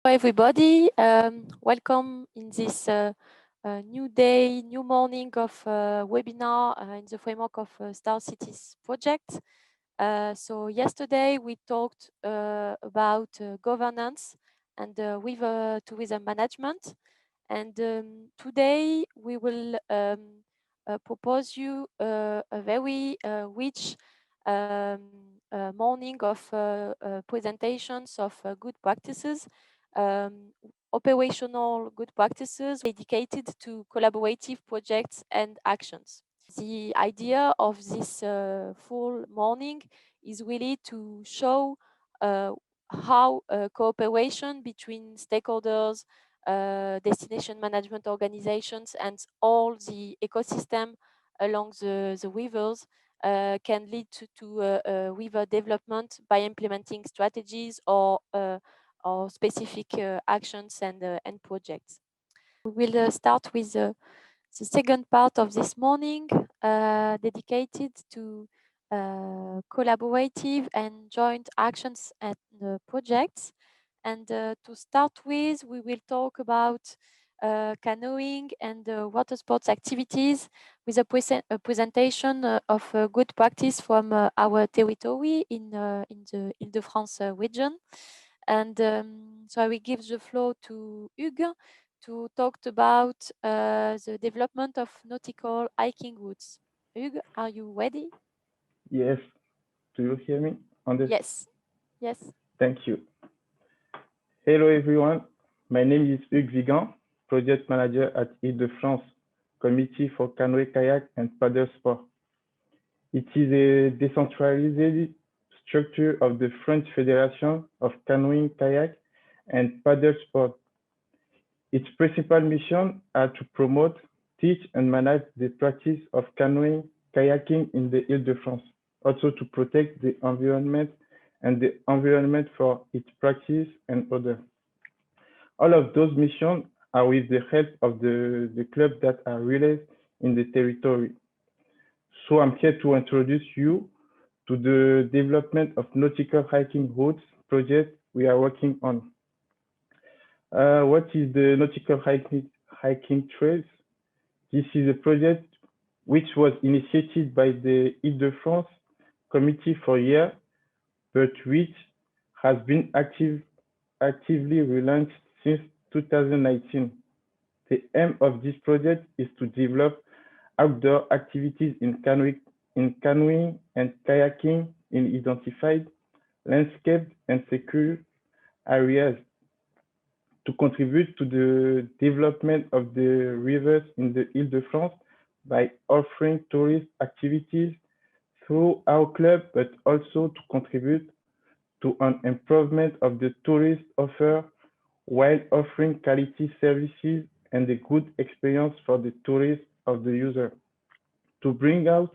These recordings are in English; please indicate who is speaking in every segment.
Speaker 1: Everybody, welcome in this new day, new morning of webinar in the framework of Star Cities project. So yesterday we talked about governance and river tourism management, and today we will propose you a very rich morning of presentations of good practices, operational good practices dedicated to collaborative projects and actions. The idea of this full morning is really to show how cooperation between stakeholders, destination management organizations, and all the ecosystem along the rivers can lead to river development by implementing strategies or specific actions and projects. We will start with the second part of this morning, dedicated to collaborative and joint actions and projects. And to start with, we will talk about canoeing and water sports activities with a presentation of good practice from our territory in the Île-de-France region. And so I will give the floor to Hugues to talk about the development of nautical hiking routes. Hugues, are you ready?
Speaker 2: Yes. Do you hear me on this?
Speaker 1: Yes. Yes.
Speaker 2: Thank you. Hello, everyone. My name is Hugues Vigan, Project Manager at Île-de-France Committee for Canoë-Kayak and Paddle Sport. It is a decentralized structure of the French Federation of Canoeing, Kayak, and Paddle Sport. Its principal mission are to promote, teach, and manage the practice of canoeing, kayaking in the Île-de-France, also to protect the environment and the environment for its practice and others. All of those missions are with the help of the clubs that are released in the territory. So I'm here to introduce you to the development of nautical hiking routes project we are working on. What is the nautical hiking trails? This is a project which was initiated by the Île-de-France Committee for years, but which has been actively relaunched since 2019. The aim of this project is to develop outdoor activities in canoeing and kayaking in identified, landscaped, and secure areas to contribute to the development of the rivers in the Île-de-France by offering tourist activities through our club, but also to contribute to an improvement of the tourist offer while offering quality services and a good experience for the tourist of the user. To bring out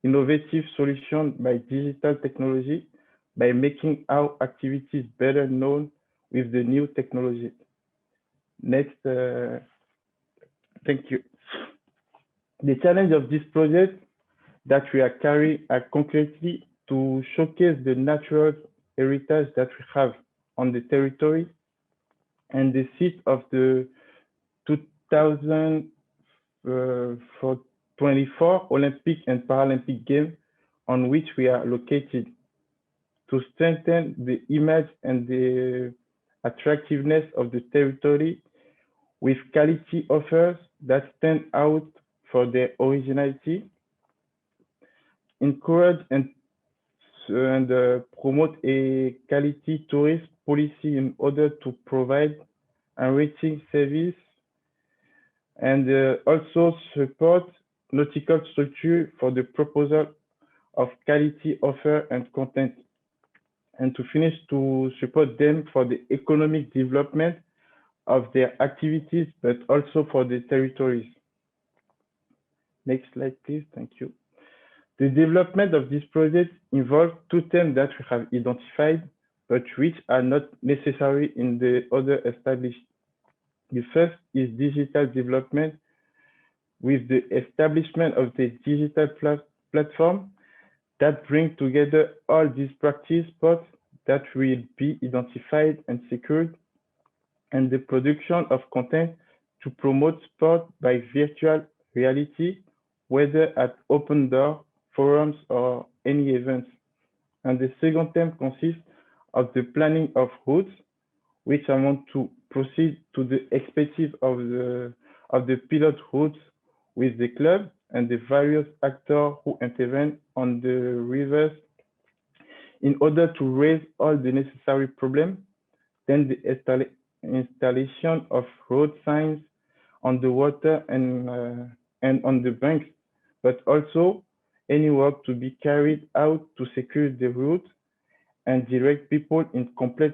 Speaker 2: innovative solutions by digital technology, by making our activities better known with the new technology. Next, thank you. The challenge of this project that we are carrying are concretely to showcase the natural heritage that we have on the territory and the seat of the 2024 Olympic and Paralympic Games on which we are located, to strengthen the image and the attractiveness of the territory with quality offers that stand out for their originality, encourage and promote a quality tourist policy in order to provide enriching service, and also support nautical structure for the proposal of quality offer and content, and to finish to support them for the economic development of their activities, but also for the territories. Next slide, please. Thank you. The development of this project involves two themes that we have identified, but which are not necessary in the other established. The first is digital development, with the establishment of the digital platform that brings together all these practice spots that will be identified and secured and the production of content to promote sport by virtual reality, whether at open door, forums, or any events. And the second term consists of the planning of routes, which I want to proceed to the expertise of the pilot routes with the club and the various actors who intervene on the rivers in order to raise all the necessary problems. Then the installation of road signs on the water and on the banks, but also any work to be carried out to secure the route and direct people in complete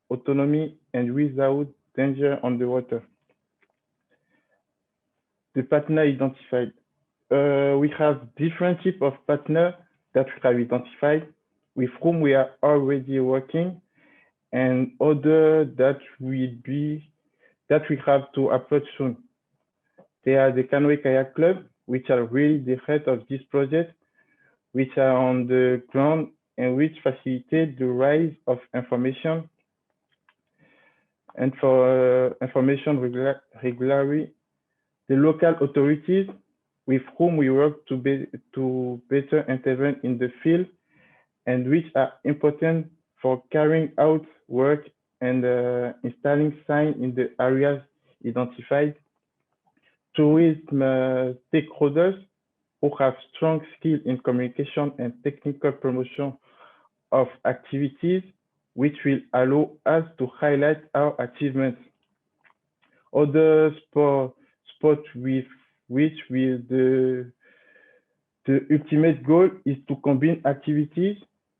Speaker 2: autonomy and without danger on the water. The partner identified. We have different types of partners that we have identified with whom we are already working, and other that we have to approach soon. They are the Canoë-Kayak Club, which are really the head of this project, which are on the ground and which facilitate the rise of information and for information regularly. The local authorities with whom we work to better intervene in the field and which are important for carrying out work and installing signs in the areas identified. Tourism stakeholders who have strong skill in communication and technical promotion of activities, which will allow us to highlight our achievements. Other sports with which the ultimate goal is to combine activities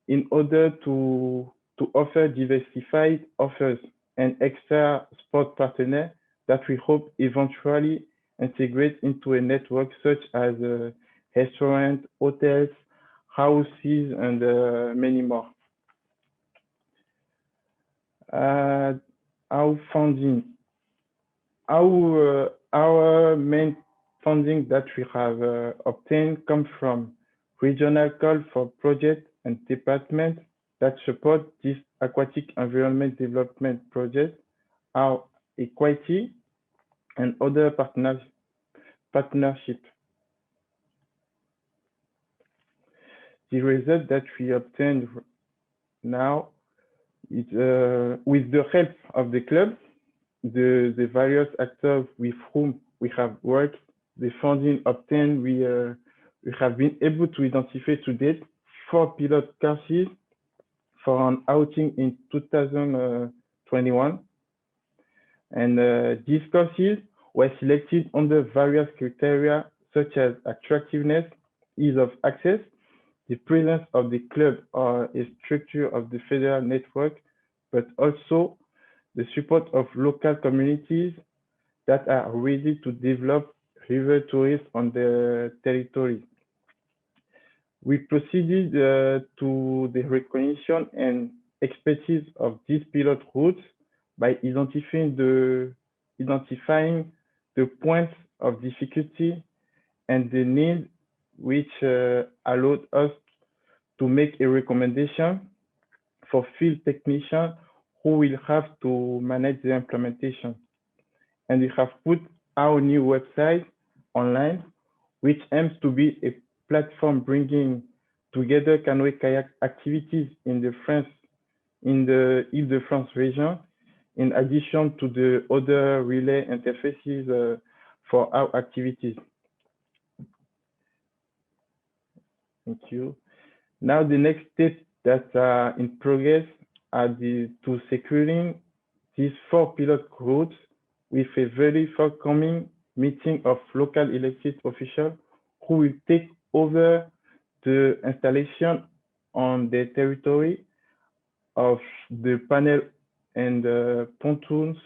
Speaker 2: in order to offer diversified offers and extra sport partners that we hope eventually integrate into a network such as restaurants, hotels, houses, and many more. Our funding. Our main funding that we have obtained comes from regional call for projects and departments that support this aquatic environment development project, our equity, and other partnership. The result that we obtained now is with the help of the club, the various actors with whom we have worked, the funding obtained, we have been able to identify to date 4 pilot courses for an outing in 2021. And these courses were selected under various criteria such as attractiveness, ease of access, the presence of the club or a structure of the federal network, but also the support of local communities that are ready to develop river tourism on their territory. We proceeded to the recognition and expertise of these pilot routes by identifying the points of difficulty and the need, which allowed us to make a recommendation for field technicians who will have to manage the implementation. And we have put our new website online, which aims to be a platform bringing together canoe-kayak activities in the Île-de-France region, in addition to the other relay interfaces for our activities. Thank you. Now the next steps that are in progress are to securing these 4 pilot routes with a very forthcoming meeting of local elected officials who will take over the installation on the territory of the panel and pontoons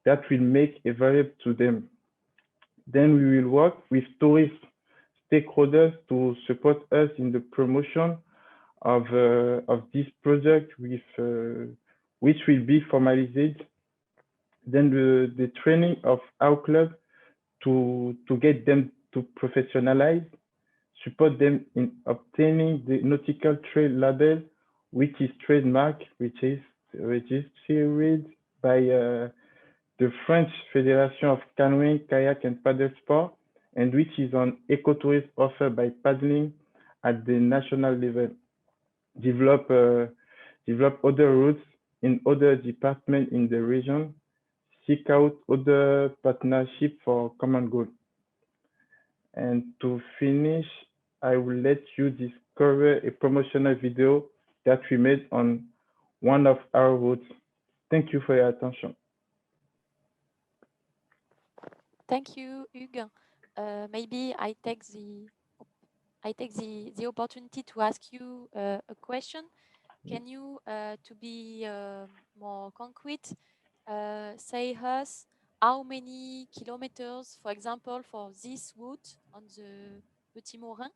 Speaker 2: that will make available to them. Then we will work with tourist stakeholders to support us in the promotion of this project, which will be formalized. Then the training of our club to get them to professionalize, support them in obtaining the Nautical Trail label, which is trademark, which is registered by the French Federation of Canoeing, Kayak and Paddle Sport, and which is an ecotourism offered by paddling at the national level. Develop other routes in other departments in the region, seek out other partnerships for common goal. And to finish, I will let you discover a promotional video that we made on one of our routes. Thank you for your attention.
Speaker 1: Thank you, Hugues. Maybe I take the opportunity to ask you a question. Can you, to be more concrete, say us how many kilometers, for example, for this route on the Petit Morin,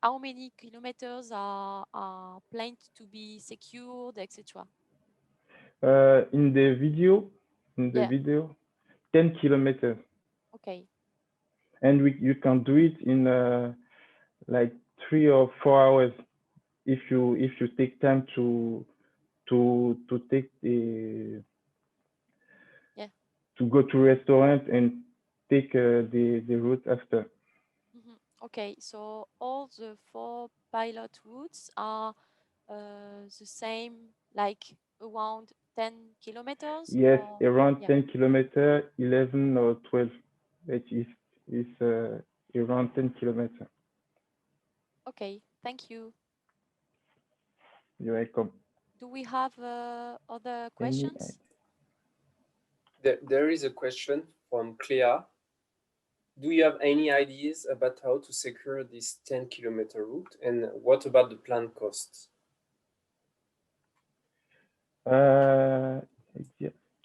Speaker 1: how many kilometers are planned to be secured, etc.?
Speaker 2: In the video, 10 kilometers.
Speaker 1: Okay.
Speaker 2: And you can do it in like 3 or 4 hours if you take time to take to go to restaurant and take the route after.
Speaker 1: Okay, so all the 4 pilot routes are the same, like around 10 kilometers?
Speaker 2: Yes,
Speaker 1: or?
Speaker 2: around 10 kilometers, 11 or 12. It is around 10 kilometers.
Speaker 1: Okay, thank you.
Speaker 2: You're welcome.
Speaker 1: Do we have other questions?
Speaker 3: There is a question from Clea. Do you have any ideas about how to secure this 10-kilometer route, and what about the planned costs?
Speaker 2: Yeah.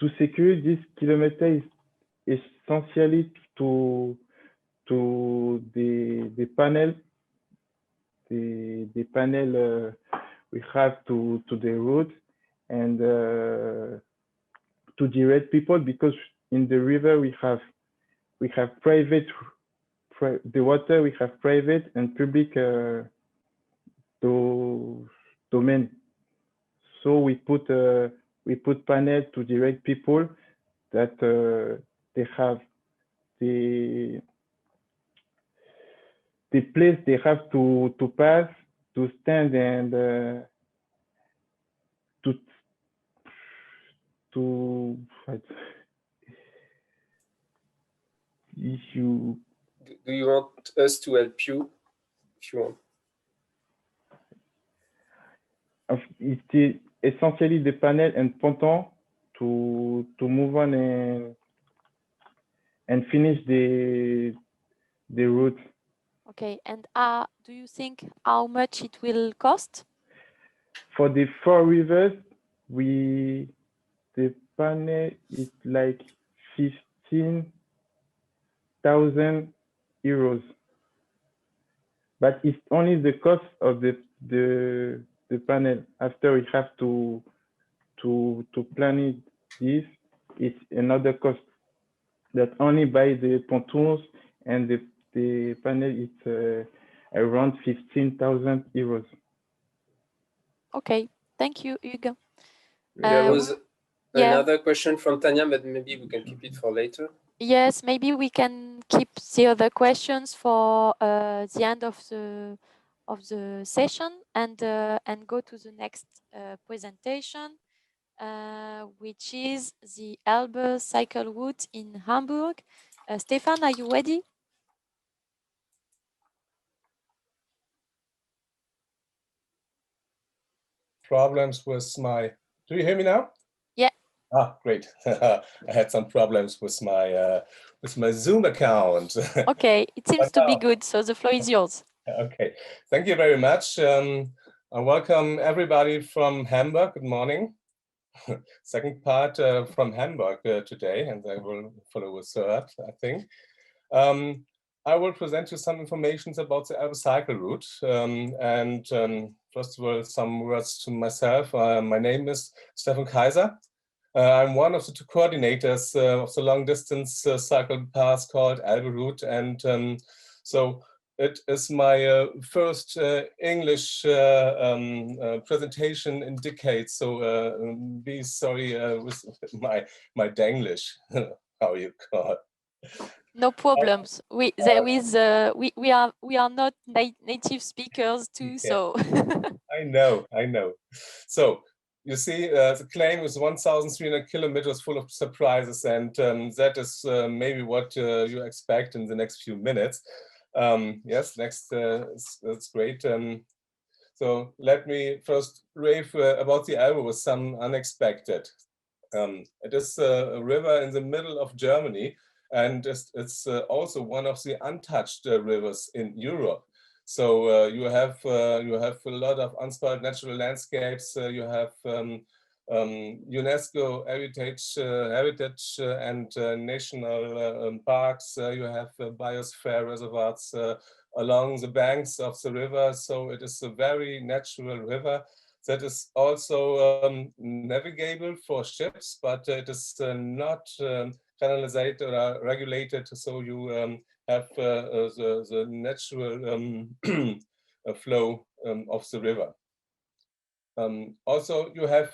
Speaker 2: To secure this kilometer is essentially to the panel we have to the route and to direct people, because in the river we have private the water, we have private and public domain. So we put panels to direct people that they have the place they have to pass, to stand, and to if you.
Speaker 3: Do you want us to help you if you want?
Speaker 2: It's essentially the panel and ponton to move on and finish the route.
Speaker 1: Okay, and do you think how much it will cost?
Speaker 2: For the 4 rivers, the panel is like 15,000 euros, but it's only the cost of the panel. After we have to plan it, it's another cost. That only by the pontoons and the panel, it's around 15,000 euros.
Speaker 1: Okay, thank you, Hugues.
Speaker 3: There was another question from Tanya, but maybe we can keep it for later.
Speaker 1: Yes, maybe we can keep the other questions for the end of the session and go to the next presentation, which is the Elbe Cycle Route in Hamburg. Stefan, are you ready?
Speaker 4: Problems with my. Do you hear me now?
Speaker 1: Yeah.
Speaker 4: Ah, great. I had some problems with my Zoom account.
Speaker 1: Okay, it seems to be good, so the floor is yours.
Speaker 4: Okay, thank you very much. I welcome everybody from Hamburg. Good morning. Second part from Hamburg today, and I will follow a third, I think. I will present you some information about the Elbe Cycle route. First of all, some words to myself. My name is Stefan Kaiser. I'm one of the 2 coordinators of the long distance cycle path called Elbe route. And so it is my first English presentation in decades, so be sorry with my Denglish, how you call it.
Speaker 1: No problems. We are not native speakers too,
Speaker 4: Yeah.
Speaker 1: so.
Speaker 4: I know. So you see, the claim is 1,300 kilometers full of surprises, and that is maybe what you expect in the next few minutes. Yes, next, that's great. So let me first rave about the Elbe with some unexpected. It is a river in the middle of Germany, and it's also one of the untouched rivers in Europe. So you have a lot of unspoiled natural landscapes. You have UNESCO heritage and national parks. You have biosphere reservoirs along the banks of the river. So it is a very natural river that is also navigable for ships, but it is not canalized or regulated. So you have the natural flow of the river. Also, you have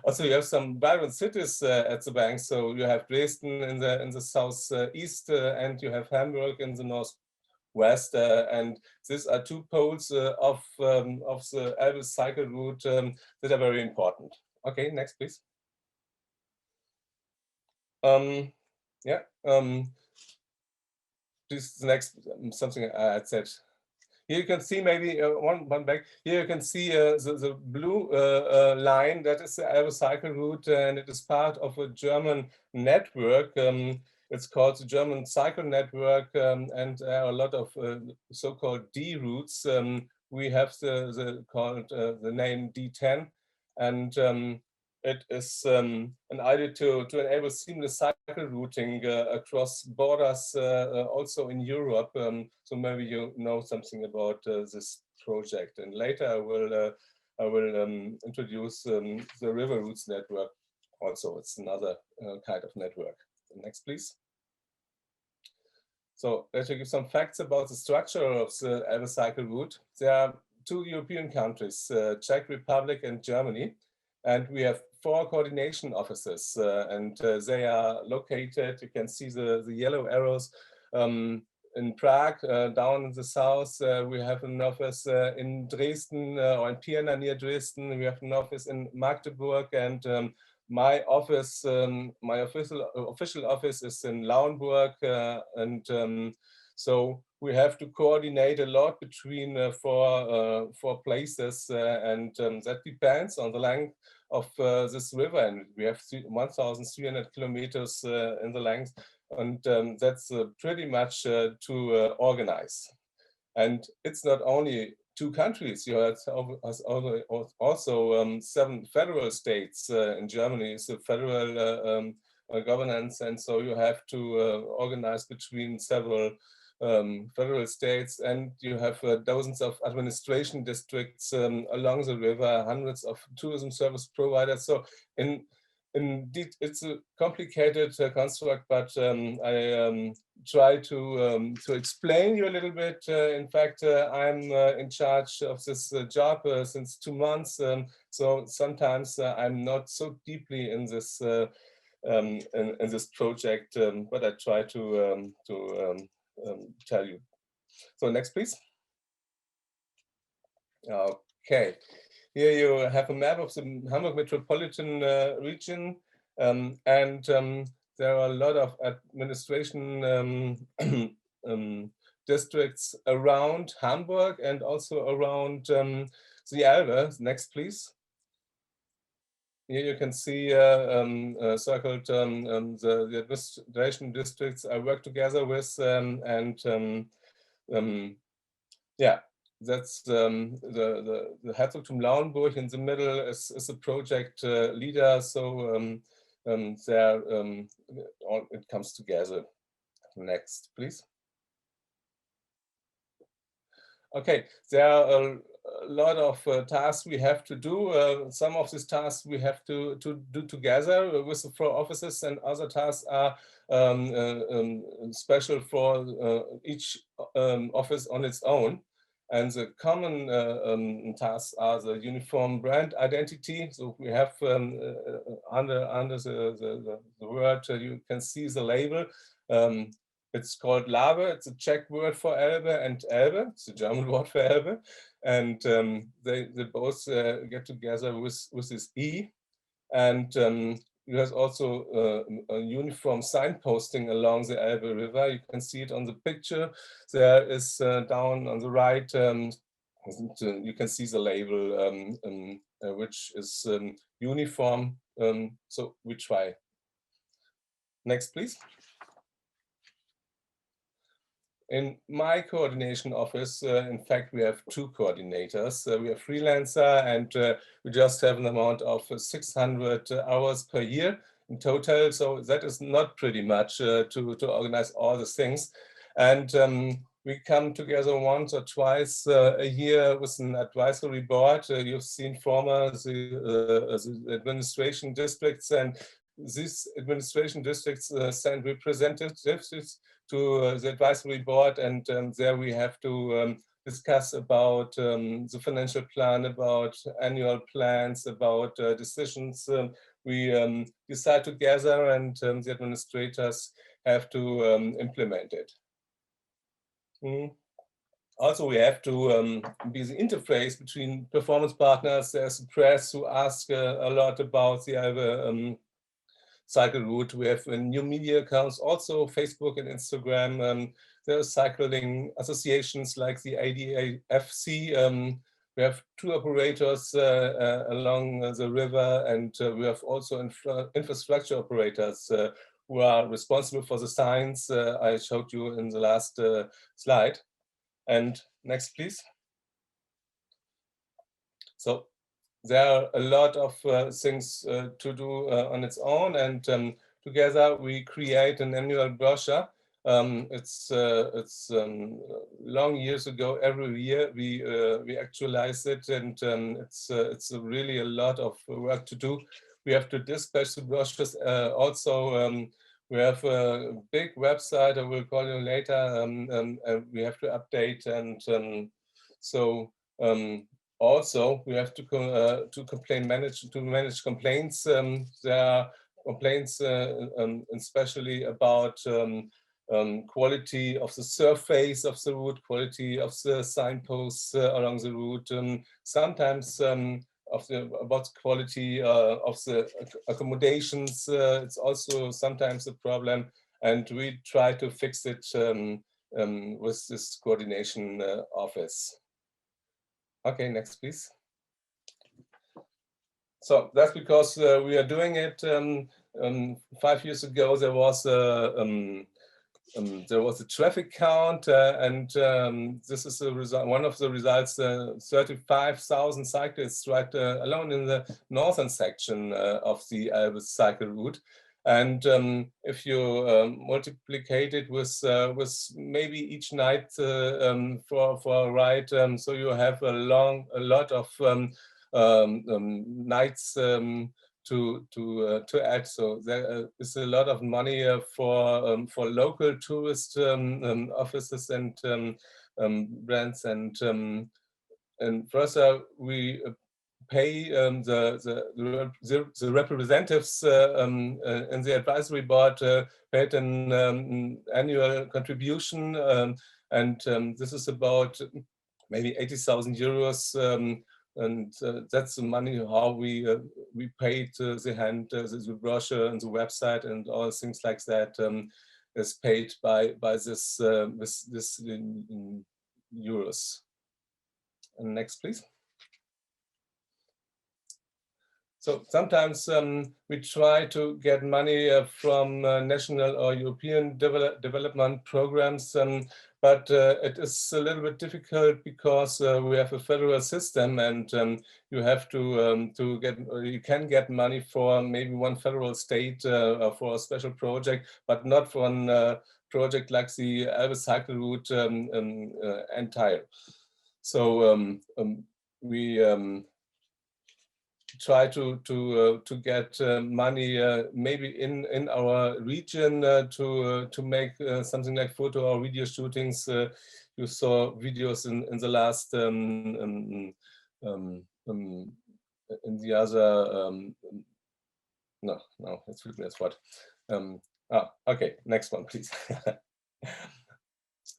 Speaker 4: also you have some vibrant cities at the bank. So you have Dresden in the southeast, and you have Hamburg in the northwest, and these are two poles of the Elbe cycle route that are very important. Okay, next, please. Yeah. This next something I had said. Here you can see maybe one back. Here you can see the blue line. That is the Elbe cycle route, and it is part of a German network. It's called the German Cycle Network, and there are a lot of so-called D routes. We have the name D10, and it is an idea to enable seamless cycle routing across borders, also in Europe. So maybe you know something about this project. And later I will introduce the River Routes Network. Also, it's another kind of network. Next, please. So let me give some facts about the structure of the Elbe cycle route. There are two European countries, Czech Republic and Germany. And we have 4 coordination offices, and they are located, you can see the yellow arrows, in Prague, down in the south. We have an office in Dresden, or in Pirna near Dresden. We have an office in Magdeburg, and my office, my official office is in Lauenburg, and so we have to coordinate a lot between four places, and that depends on the length of this river, and we have 1,300 kilometers in the length, and that's pretty much to organize. And it's not only 2 countries, you have also 7 federal states. In Germany, it's a federal governance, and so you have to organize between several federal states, and you have dozens of administration districts along the river, hundreds of tourism service providers. So indeed, it's a complicated construct, but I try to explain you a little bit. In fact, I'm in charge of this job since 2 months, so sometimes I'm not so deeply in this in this project, but I try to tell you. So next, please. Okay, here you have a map of the Hamburg metropolitan region, and there are a lot of administration districts around Hamburg and also around the Elbe. Next, please. Here you can see circled the administration districts I work together with, and yeah, that's the Herzogtum Lauenburg in the middle is a project leader. So there it comes together. Next, please. Okay, there are lot of tasks we have to do. Some of these tasks we have to do together with the 4 offices, and other tasks are special for each office on its own. And the common tasks are the uniform brand identity. So we have under the word, you can see the label. It's called Labe. It's a Czech word for Elbe, and Elbe, it's a German word for Elbe. And they both get together with this E. And there's also a uniform signposting along the Elbe River. You can see it on the picture. There is down on the right, you can see the label, which is uniform. So we try. Next, please. In my coordination office, in fact, we have 2 coordinators. We have freelancer, and we just have an amount of 600 hours per year in total. So that is not pretty much to organize all the things. And we come together once or twice a year with an advisory board. You've seen former the administration districts, and these administration districts send representatives to the advisory board, and there we have to discuss about the financial plan, about annual plans, about decisions we decide together, and the administrators have to implement it. Also, we have to be the interface between performance partners. There's the press who ask a lot about the Elbe cycle route. We have new media accounts, also Facebook and Instagram. There are cycling associations like the ADAFC. We have 2 operators along the river, and we have also infrastructure operators who are responsible for the signs I showed you in the last slide. And next, please. So there are a lot of things to do on its own, and together we create an annual brochure. It's long years ago. Every year we actualize it, and it's really a lot of work to do. We have to dispatch the brochures. Also, we have a big website. I will call you later. We have to update, and so. Also, we have to manage complaints. There are complaints, especially about quality of the surface of the route, quality of the signposts along the route. Sometimes about quality of the accommodations. It's also sometimes a problem, and we try to fix it with this coordination office. Okay, next, please. So that's because we are doing it. 5 years ago, there was a traffic count, and this is the result. One of the results: 35,000 cyclists right alone in the northern section of the Elbe cycle route. And if you multiply it with maybe each night for a ride, so you have a lot of nights to add. So there is a lot of money for local tourist offices and brands, and further we pay the representatives in the advisory board paid an annual contribution, and this is about maybe 80,000 euros, and that's the money how we paid the brochure and the website and all things like that is paid by this in euros. And next, please. So sometimes we try to get money from national or European development programs, but it is a little bit difficult because we have a federal system, and you have to get, you can get money for maybe one federal state for a special project, but not for a project like the Elbe cycle route entire. So we try to get money maybe in our region to make something like photo or video shootings. You saw videos in the last in the other no, it's what. Okay, next one, please.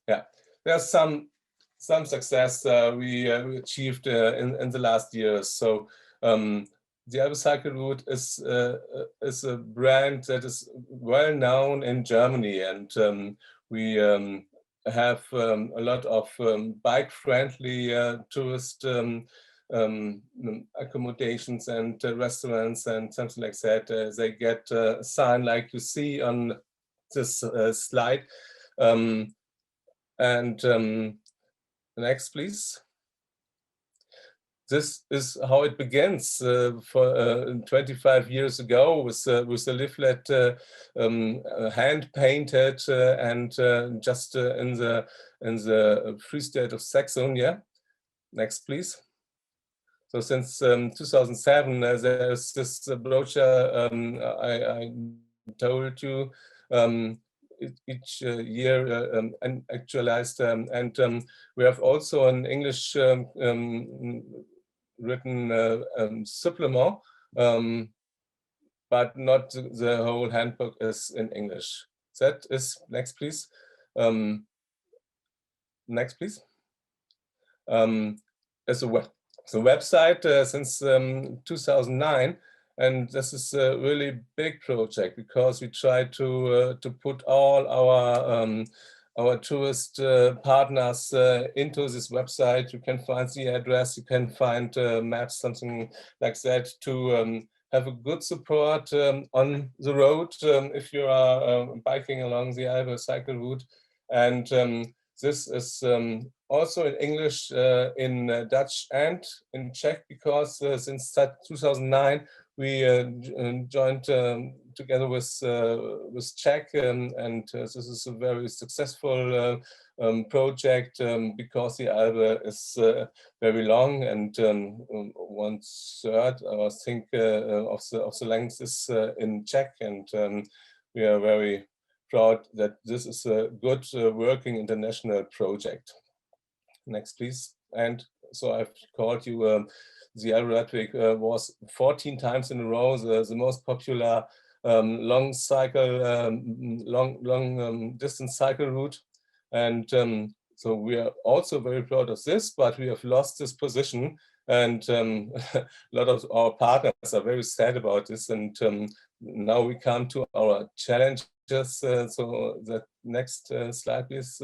Speaker 4: Yeah, there's some success we achieved in the last years. So the Elbe Cycle Route is a brand that is well known in Germany, and we have a lot of bike-friendly tourist accommodations and restaurants and something like that. They get a sign like you see on this slide. Next, please. This is how it begins for 25 years ago with the leaflet hand painted and just in the Free State of Saxony. Next, please. So since 2007, there's this brochure I told you. Each year and actualized, and we have also an English written supplement, but not the whole handbook is in English. That is, next please. Next please. As a website since 2009. And this is a really big project because we try to put all our tourist partners into this website. You can find the address, you can find maps, something like that, to have a good support on the road if you are biking along the Elbe Cycle Route. And this is also in English, in Dutch and in Czech, because since 2009, we joined together with Czech, and this is a very successful project because the Elbe is very long, and 1/3, I think, of the length is in Czech, and we are very proud that this is a good working international project. Next, please. And so I've called you. The Elbe Radweg was 14 times in a row the most popular long distance cycle route, and so we are also very proud of this. But we have lost this position, and a lot of our partners are very sad about this. And now we come to our challenges. So the next slide, please.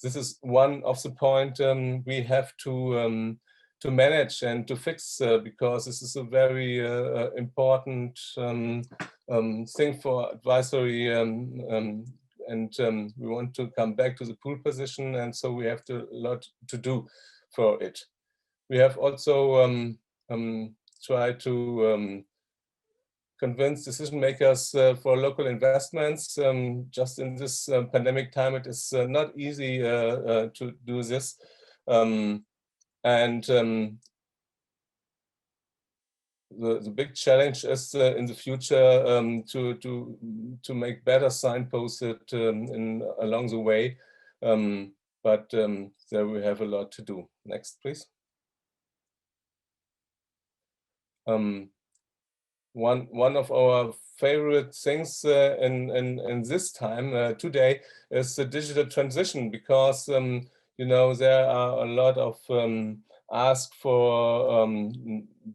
Speaker 4: This is one of the points we have to manage and to fix, because this is a very important thing for advisory, and we want to come back to the pool position, and so we have a lot to do for it. We have also tried to convince decision makers for local investments. Just in this pandemic time, it is not easy to do this. And the big challenge is in the future to make better signposts along the way. But there we have a lot to do. Next, please. One of our favorite things in this time today is the digital transition, because you know, there are a lot of ask for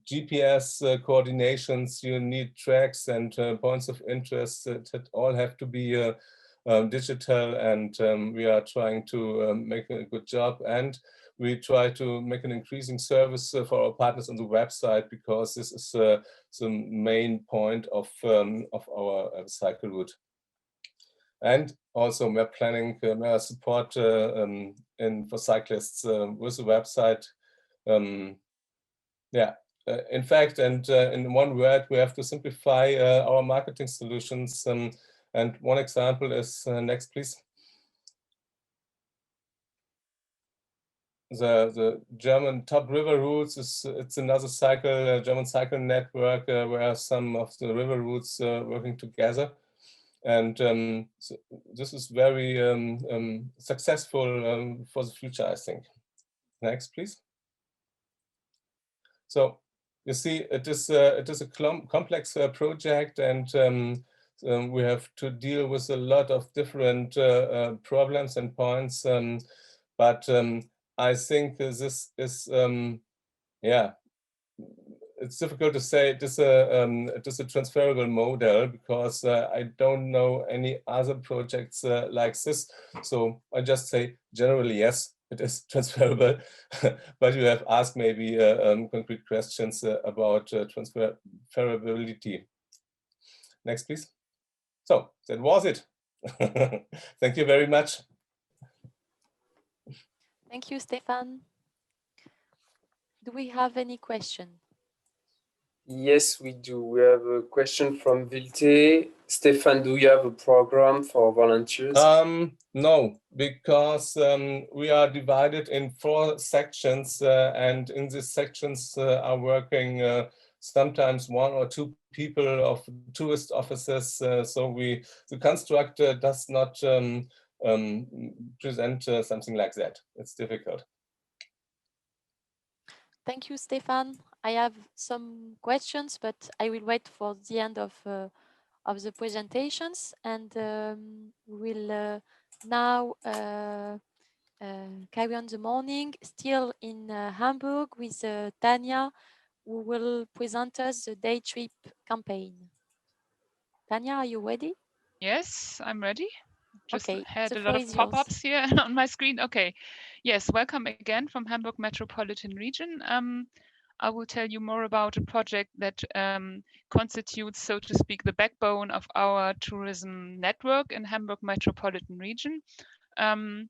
Speaker 4: GPS coordinations. You need tracks and points of interest that all have to be digital, and we are trying to make a good job, and we try to make an increasing service for our partners on the website, because this is the main point of our cycle route. And also we're planning support for cyclists with the website. In fact, and in one word, we have to simplify our marketing solutions. And one example is, next please. the German top river routes it's another German cycle network where some of the river routes working together, and so this is very successful for the future, I think. Next, please. So you see, it is a complex project, and we have to deal with a lot of different problems and points, but I think this is, yeah, it's difficult to say it is a transferable model, because I don't know any other projects like this. So I just say generally, yes, it is transferable, but you have asked maybe concrete questions about transferability. Next, please. So that was it. Thank you very much.
Speaker 1: Thank you, Stefan. Do we have any question?
Speaker 3: Yes, we do. We have a question from Vilte. Stefan, do you have a program for volunteers?
Speaker 4: No, because we are divided in 4 sections, and in these sections are working sometimes 1 or 2 people of tourist offices. So the construct does not present something like that. It's difficult.
Speaker 1: Thank you, Stefan. I have some questions, but I will wait for the end of the presentations, and we'll now carry on the morning, still in Hamburg, with Tanya, who will present us the day trip campaign. Tanya, are you ready?
Speaker 5: Yes, I'm ready. Just
Speaker 1: Okay,
Speaker 5: had
Speaker 1: the
Speaker 5: a lot
Speaker 1: floor
Speaker 5: of
Speaker 1: is yours.
Speaker 5: pop-ups here on my screen. Okay. Yes, welcome again from Hamburg Metropolitan Region. I will tell you more about a project that constitutes, so to speak, the backbone of our tourism network in Hamburg Metropolitan Region. I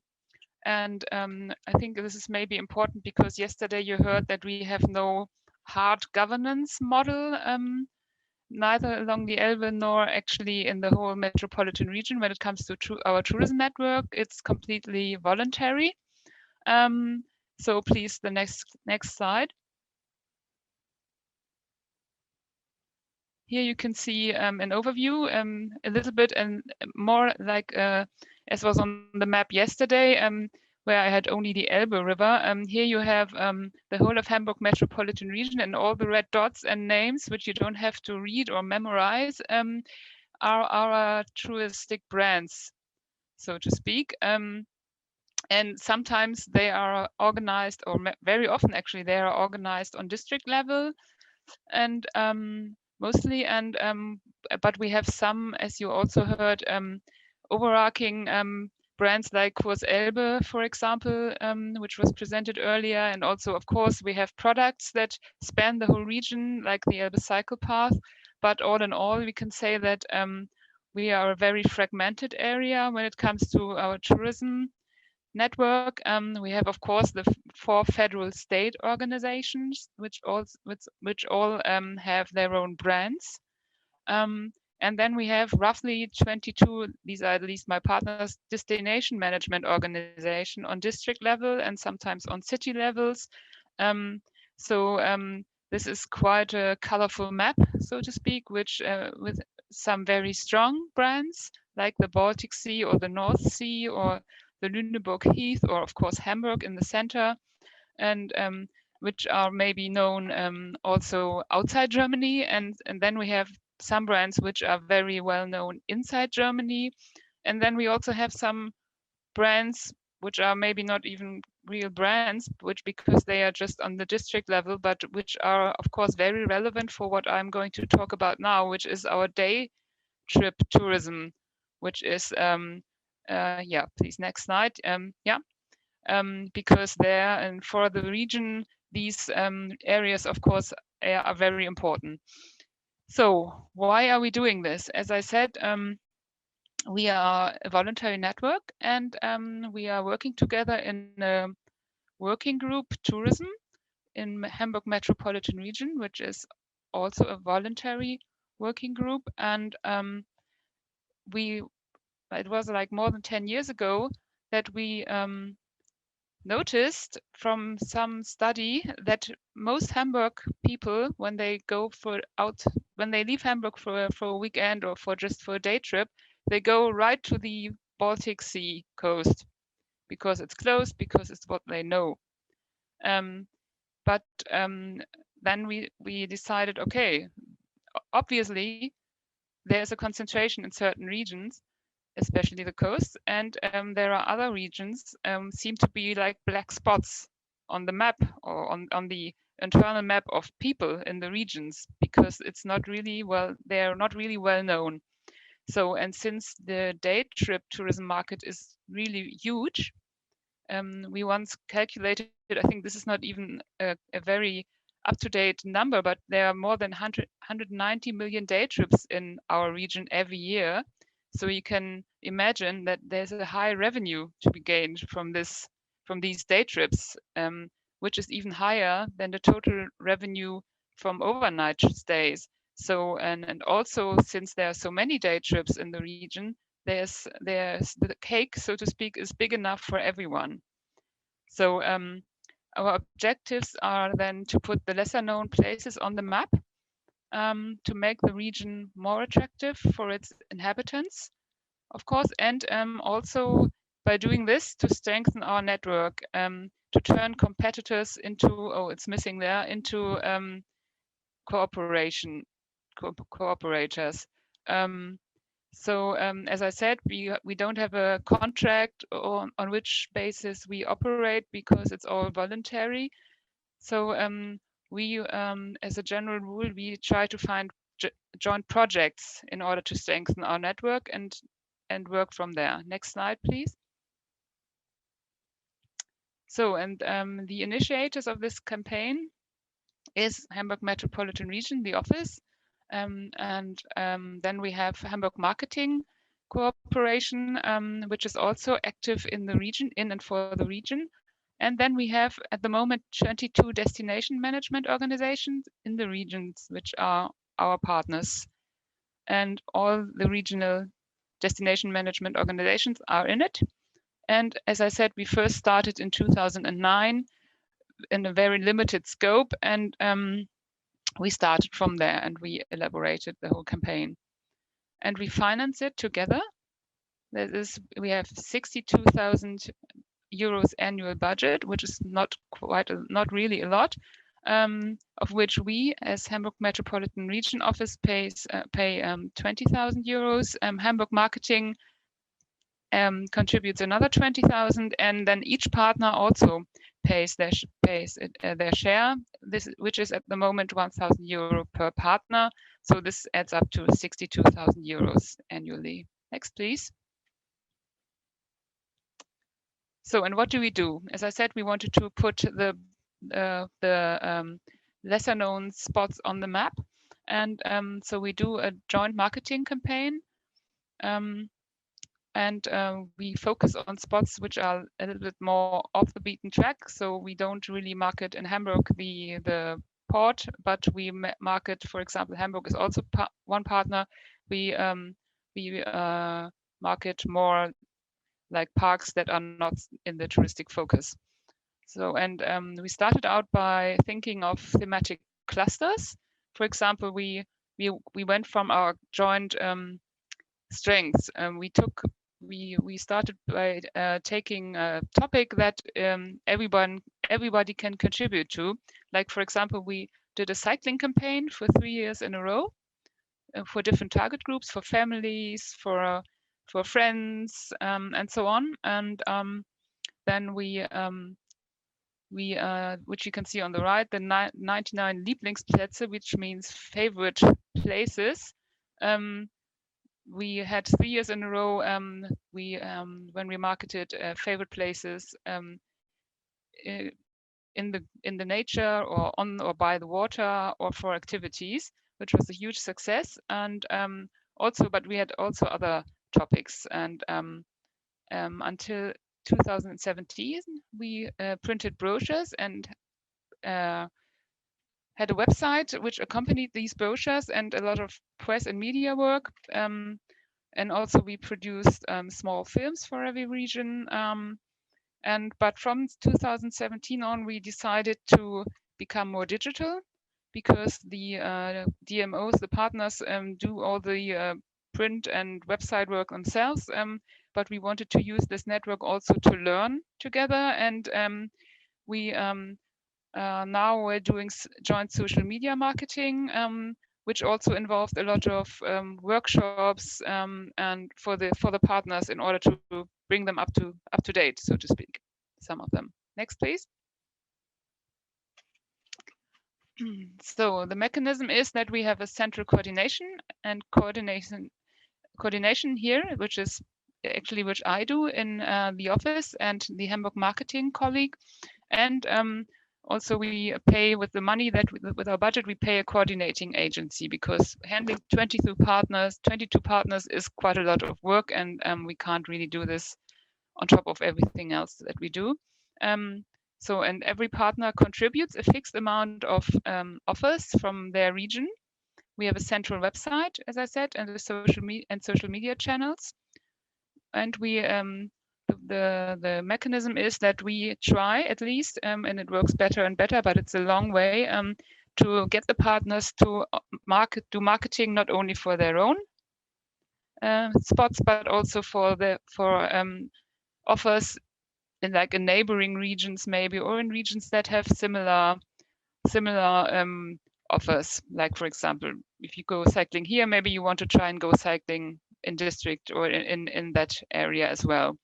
Speaker 5: think this is maybe important because yesterday you heard that we have no hard governance model, neither along the Elbe nor actually in the whole metropolitan region when it comes to our tourism network. It's completely voluntary. So please, the next slide. Here you can see an overview, a little bit and more like as was on the map yesterday, where I had only the Elbe River. Here you have the whole of Hamburg Metropolitan Region, and all the red dots and names, which you don't have to read or memorize, are our touristic brands, so to speak. And sometimes they are organized, or very often actually, they are organized on district level, and mostly, and but we have some, as you also heard, overarching brands like Kurs Elbe, for example, which was presented earlier. And also, of course, we have products that span the whole region, like the Elbe Cycle Path. But all in all, we can say that we are a very fragmented area when it comes to our tourism network. We have, of course, the 4 federal state organizations, which all have their own brands. And then we have roughly 22, these are at least my partners, destination management organization on district level and sometimes on city levels. This is quite a colorful map, so to speak, which with some very strong brands like the Baltic Sea or the North Sea or the Lüneburg Heath, or of course Hamburg in the center, and which are maybe known also outside Germany. And then we have some brands which are very well known inside Germany. And then we also have some brands which are maybe not even real brands, because they are just on the district level, but which are of course very relevant for what I'm going to talk about now, which is our day trip tourism, which is yeah, please, next slide. Because there and for the region, these areas, of course, are very important. So why are we doing this? As I said, we are a voluntary network, and we are working together in a working group, tourism, in Hamburg Metropolitan Region, which is also a voluntary working group. And it was like more than 10 years ago that we noticed from some study that most Hamburg people, when they leave Hamburg for a weekend or for a day trip, they go right to the Baltic Sea coast because it's close, because it's what they know. But then we decided, okay, obviously there's a concentration in certain regions, especially the coast, and there are other regions seem to be like black spots on the map or on the internal map of people in the regions, because it's not really they're not really well known. So, and since the day trip tourism market is really huge, we once calculated, I think this is not even a very up-to-date number, but there are more than 190 million day trips in our region every year. So you can imagine that there's a high revenue to be gained from these day trips, which is even higher than the total revenue from overnight stays. So, and also, since there are so many day trips in the region, there's the cake, so to speak, is big enough for everyone. So our objectives are then to put the lesser known places on the map, to make the region more attractive for its inhabitants, of course, and also by doing this to strengthen our network, to turn competitors into, into cooperators. So as I said, we don't have a contract on which basis we operate because it's all voluntary. So we, as a general rule, we try to find joint projects in order to strengthen our network and work from there. Next slide, please. So, and the initiators of this campaign is Hamburg Metropolitan Region, the office. Then we have Hamburg Marketing Cooperation, which is also active in the region, in and for the region. And then we have at the moment 22 destination management organizations in the regions, which are our partners. And all the regional destination management organizations are in it. And as I said, we first started in 2009 in a very limited scope, and we started from there and we elaborated the whole campaign. And we finance it together. We have 62,000 euros annual budget, which is not really a lot, of which we, as Hamburg Metropolitan Region Office, pay 20,000 euros. Hamburg Marketing contributes another 20,000, and then each partner also pays their share, which is at the moment 1,000 euro per partner. So this adds up to 62,000 euros annually. Next, please. So, and what do we do? As I said, we wanted to put the lesser known spots on the map. And so we do a joint marketing campaign. And we focus on spots which are a little bit more off the beaten track. So we don't really market in Hamburg the port, but we market, for example, Hamburg is also one partner. We market more like parks that are not in the touristic focus. So, and we started out by thinking of thematic clusters. For example, we went from our joint strengths. We started by taking a topic that everybody can contribute to. Like, for example, we did a cycling campaign for 3 years in a row for different target groups, for families, for friends, and so on. And then we which you can see on the right, the 99 Lieblingsplätze, which means favorite places. We had 3 years in a row. When we marketed favorite places in the nature or on or by the water or for activities, which was a huge success. And but we had also other topics. And until 2017, we printed brochures and had a website which accompanied these brochures and a lot of press and media work. And also we produced small films for every region. But from 2017 on, we decided to become more digital, because the DMOs, the partners, do all the print and website work themselves. But we wanted to use this network also to learn together. And now we're doing joint social media marketing, which also involved a lot of workshops and for the partners, in order to bring them up to date, so to speak. Some of them. Next, please. So the mechanism is that we have a central coordination here, which is actually which I do in the office, and the Hamburg marketing colleague. And also we pay with the money that with our budget, we pay a coordinating agency, because handling 22 partners is quite a lot of work, and we can't really do this on top of everything else that we do. And every partner contributes a fixed amount of offers from their region. We have a central website, as I said, and the social media channels. And we the mechanism is that we try, at least, and it works better and better, but it's a long way, to get the partners to do marketing not only for their own spots, but also for offers in in neighboring regions, maybe, or in regions that have similar offers. Like, for example, if you go cycling here, maybe you want to try and go cycling in district or in that area as well.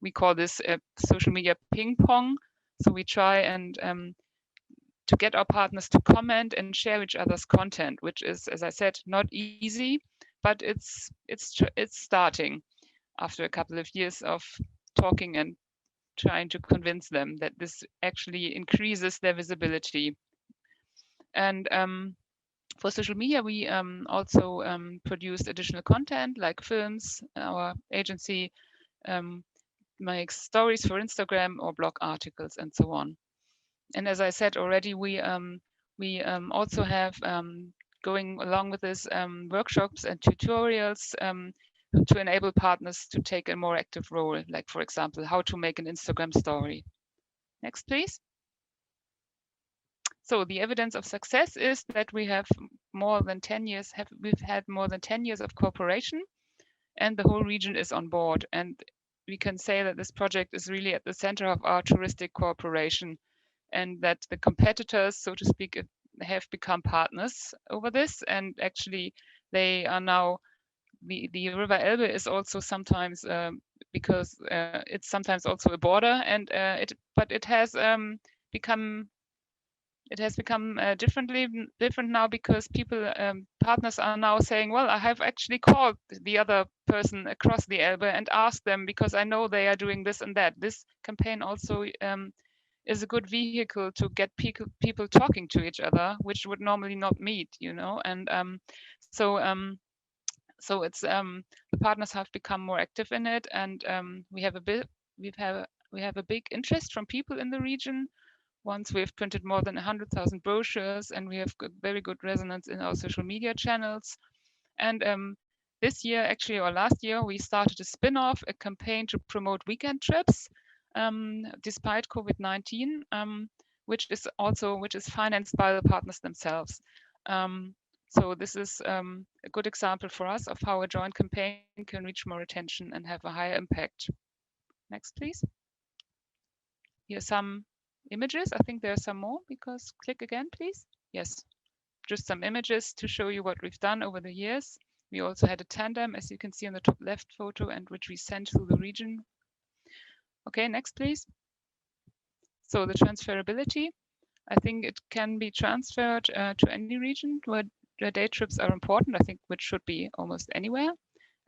Speaker 5: We call this social media ping pong. So we try and to get our partners to comment and share each other's content, which is, as I said, not easy, but it's starting after a couple of years of talking and trying to convince them that this actually increases their visibility. And for social media, we also produced additional content like films. Our agency makes stories for Instagram or blog articles and so on. And as I said already, we also have going along with this workshops and tutorials to enable partners to take a more active role, like, for example, how to make an Instagram story. Next, please. So the evidence of success is that we have more than 10 years, we've had more than 10 years of cooperation, and the whole region is on board. And we can say that this project is really at the center of our touristic cooperation, and that the competitors, so to speak, have become partners over this. And actually, they are now, the River Elbe is also sometimes, because it's sometimes also a border, and but it has become different now, because partners are now saying, well, I have actually called the other person across the Elbe and asked them, because I know they are doing this and that. This campaign also is a good vehicle to get people talking to each other, which would normally not meet, and so it's the partners have become more active in it, and we have a big interest from people in the region. Once we've printed more than 100,000 brochures, and we have very good resonance in our social media channels. And this year, actually, or last year, we started a spin-off, a campaign to promote weekend trips, despite COVID-19, which is financed by the partners themselves. So this is a good example for us of how a joint campaign can reach more attention and have a higher impact. Next, please. Here's some images. I think there are some more, because click again, please. Yes, just some images to show you what we've done over the years. We also had a tandem, as you can see on the top left photo, and which we sent through the region. Okay, next, please. So the transferability, I think it can be transferred to any region where day trips are important, I think, which should be almost anywhere.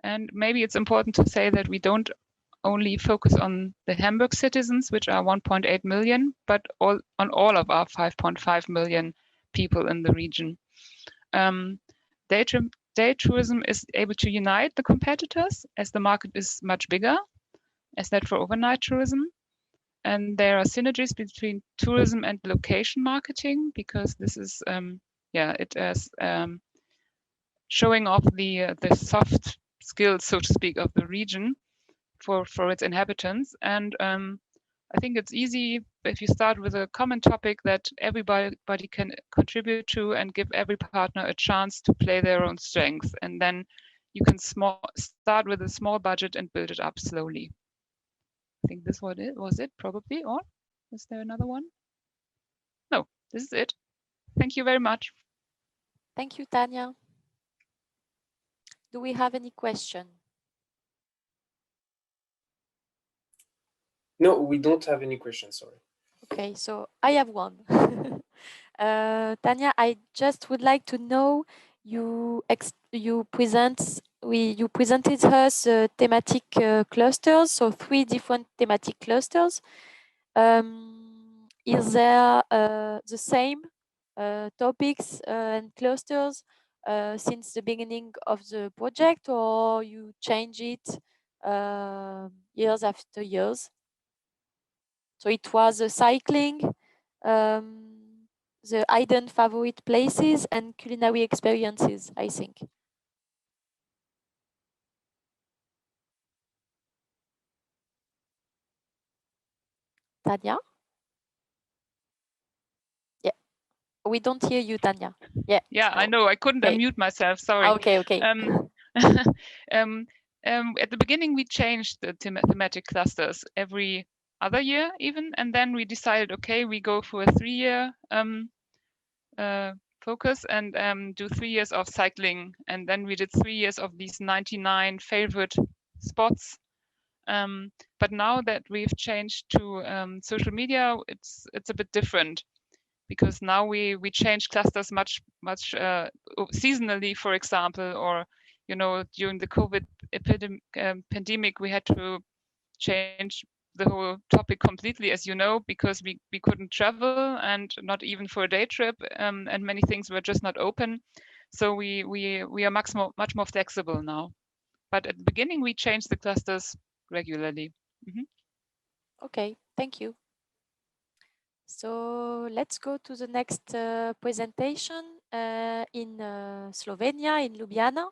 Speaker 5: And maybe it's important to say that we don't only focus on the Hamburg citizens, which are 1.8 million, but on all of our 5.5 million people in the region. Day tourism is able to unite the competitors, as the market is much bigger as that for overnight tourism. And there are synergies between tourism and location marketing, because this is, it is showing off the soft skills, so to speak, of the region for its inhabitants. And I think it's easy if you start with a common topic that everybody can contribute to and give every partner a chance to play their own strengths. And then you can start with a small budget and build it up slowly. I think this was it probably, or is there another one? No, this is it. Thank you very much.
Speaker 1: Thank you, Tanya. Do we have any question?
Speaker 3: No, we don't have any questions, sorry.
Speaker 1: Okay, so I have one. Tanya, I just would like to know, you presented us thematic clusters, so 3 different thematic clusters. Is there the same topics and clusters since the beginning of the project, or you change it years after years? So it was cycling, the hidden favorite places, and culinary experiences, I think. Tanya? Yeah, we don't hear you, Tanya. Yeah.
Speaker 5: Yeah, I know. I couldn't unmute myself. Sorry.
Speaker 1: Okay.
Speaker 5: At the beginning, we changed the thematic clusters every other year, even, and then we decided, okay, we go for a 3-year focus and do 3 years of cycling, and then we did 3 years of these 99 favorite spots. But now that we've changed to social media, it's a bit different, because now we change clusters much seasonally, for example, or during the COVID pandemic, we had to change the whole topic completely, as you know, because we couldn't travel, and not even for a day trip, and many things were just not open. So we are much more flexible now. But at the beginning, we changed the clusters regularly.
Speaker 1: Okay, thank you. So let's go to the next presentation in Slovenia, in Ljubljana.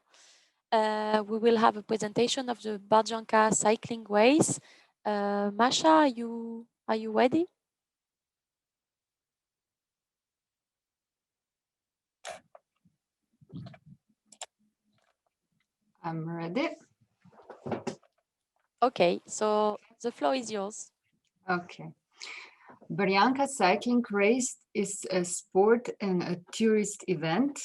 Speaker 1: We will have a presentation of the Barjanka cycling race. Masha, are you ready?
Speaker 6: I'm ready.
Speaker 1: Okay, so the floor is yours.
Speaker 6: Okay. Barjanka cycling race is a sport and a tourist event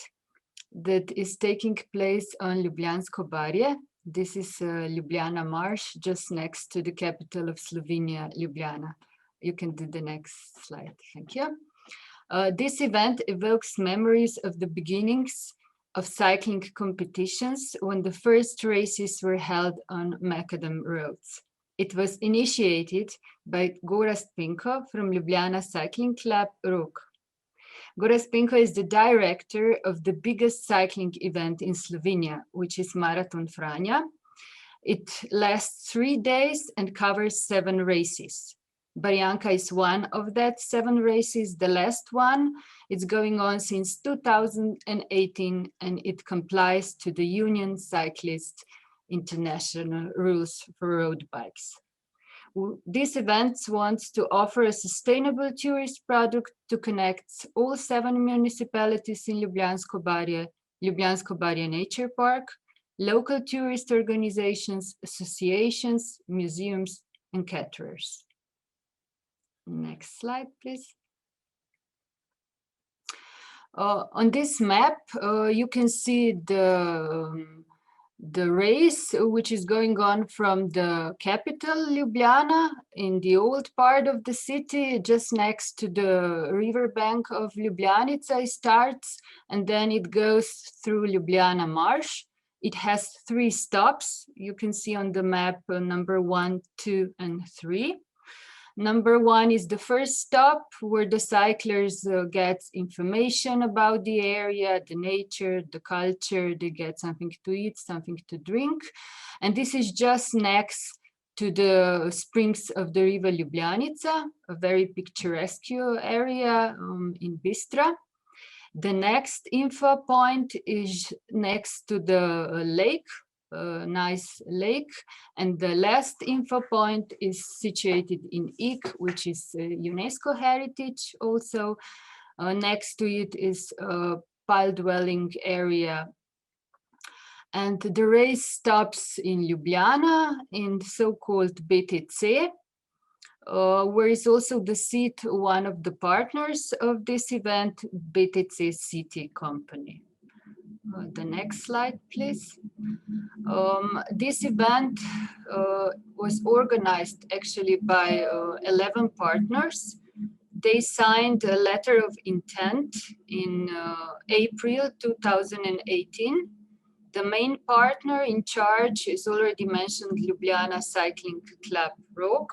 Speaker 6: that is taking place on Ljubljansko barje. This is Ljubljana Marsh, just next to the capital of Slovenia, Ljubljana. You can do the next slide. Thank you. This event evokes memories of the beginnings of cycling competitions when the first races were held on macadam roads. It was initiated by Gorazd Pinko from Ljubljana Cycling Club, Rog. Gorazd Pinko is the director of the biggest cycling event in Slovenia, which is Marathon Franja. It lasts 3 days and covers 7 races. Barjanka is one of that 7 races, the last one. It's going on since 2018, and it complies to the Union Cyclist International rules for road bikes. This event wants to offer a sustainable tourist product to connect all 7 municipalities in Ljubljansko barje Nature Park, local tourist organizations, associations, museums, and caterers. Next slide, please. On this map, you can see the race, which is going on from the capital, Ljubljana, in the old part of the city, just next to the riverbank of Ljubljanica. It starts, and then it goes through Ljubljana Marsh. It has 3 stops. You can see on the map number 1, 2, and 3. Number 1 is the first stop, where the cyclers get information about the area, the nature, the culture. They get something to eat, something to drink. And this is just next to the springs of the river Ljubljanica, a very picturesque area in Bistra. The next info point is next to the lake, nice lake. And the last info point is situated in Ik, which is UNESCO heritage also. Next to it is a pile dwelling area. And the race stops in Ljubljana, in so-called BTC, where is also the seat, one of the partners of this event, BTC City Company. The next slide, please. This event was organized actually by 11 partners. They signed a letter of intent in April 2018. The main partner in charge is already mentioned Ljubljana Cycling Club ROC.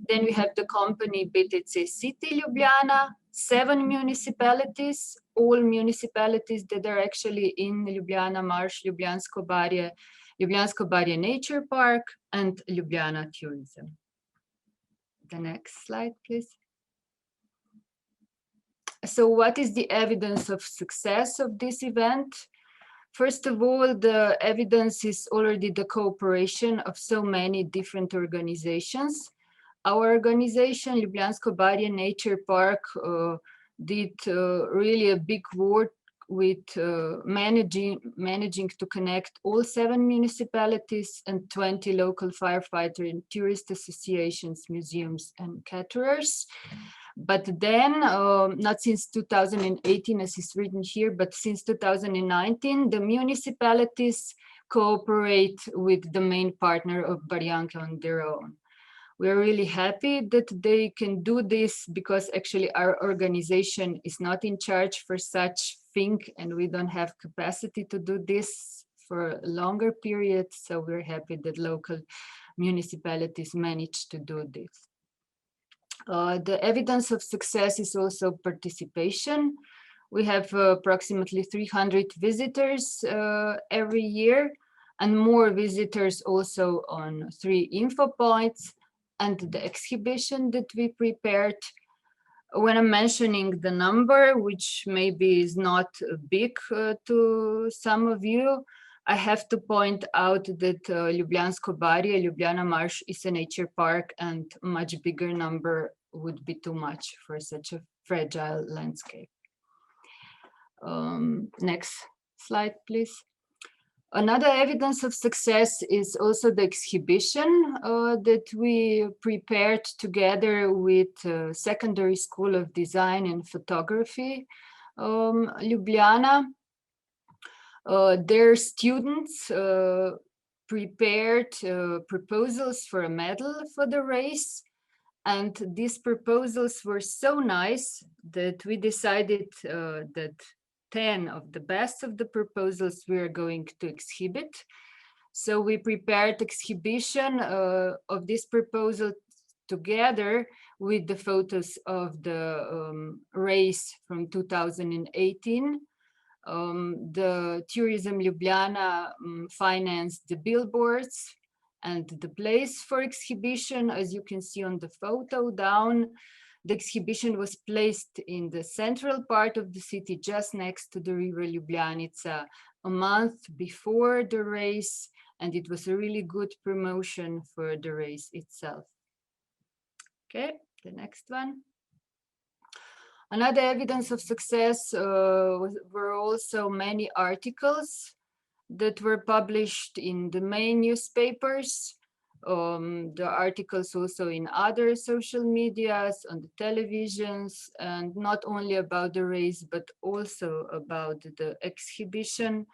Speaker 6: Then we have the company BTC City Ljubljana, 7 municipalities, all municipalities that are actually in Ljubljana, Marsh, Ljubljansko-Barje Nature Park, and Ljubljana Tourism. The next slide, please. So what is the evidence of success of this event? First of all, the evidence is already the cooperation of so many different organizations. Our organization, Ljubljansko-Barje Nature Park, did really a big work with managing to connect all 7 municipalities and 20 local firefighter and tourist associations, museums, and caterers. But then, not since 2018 as is written here, but since 2019, the municipalities cooperate with the main partner of Barjanka on their own. We're really happy that they can do this because actually our organization is not in charge for such thing and we don't have capacity to do this for a longer period. So we're happy that local municipalities manage to do this. The evidence of success is also participation. We have approximately 300 visitors every year and more visitors also on 3 info points. And the exhibition that we prepared. When I'm mentioning the number, which maybe is not big to some of you, I have to point out that Ljubljansko-Barje, Ljubljana Marsh is a nature park and much bigger number would be too much for such a fragile landscape. Next slide, please. Another evidence of success is also the exhibition that we prepared together with Secondary School of Design and Photography, Ljubljana. Their students prepared proposals for a medal for the race. And these proposals were so nice that we decided that 10 of the best of the proposals we are going to exhibit. So we prepared exhibition of this proposal together with the photos of the race from 2018. The Tourism Ljubljana financed the billboards and the place for exhibition. As you can see on the photo down, the exhibition was placed in the central part of the city, just next to the river Ljubljanica, a month before the race, and it was a really good promotion for the race itself. Okay, the next one. Another evidence of success were also many articles that were published in the main newspapers. The articles also in other social medias, on the televisions, and not only about the race, but also about the exhibition.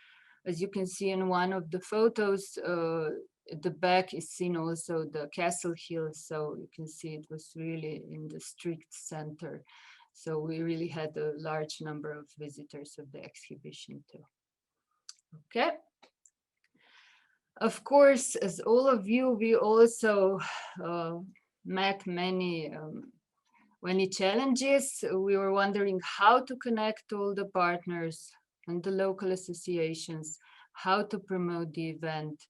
Speaker 6: As you can see in one of the photos, at the back is seen also the Castle Hill. So you can see it was really in the strict center. So we really had a large number of visitors of the exhibition too. Okay. Of course, as all of you, we also met many challenges. We were wondering how to connect all the partners and the local associations, how to promote the event,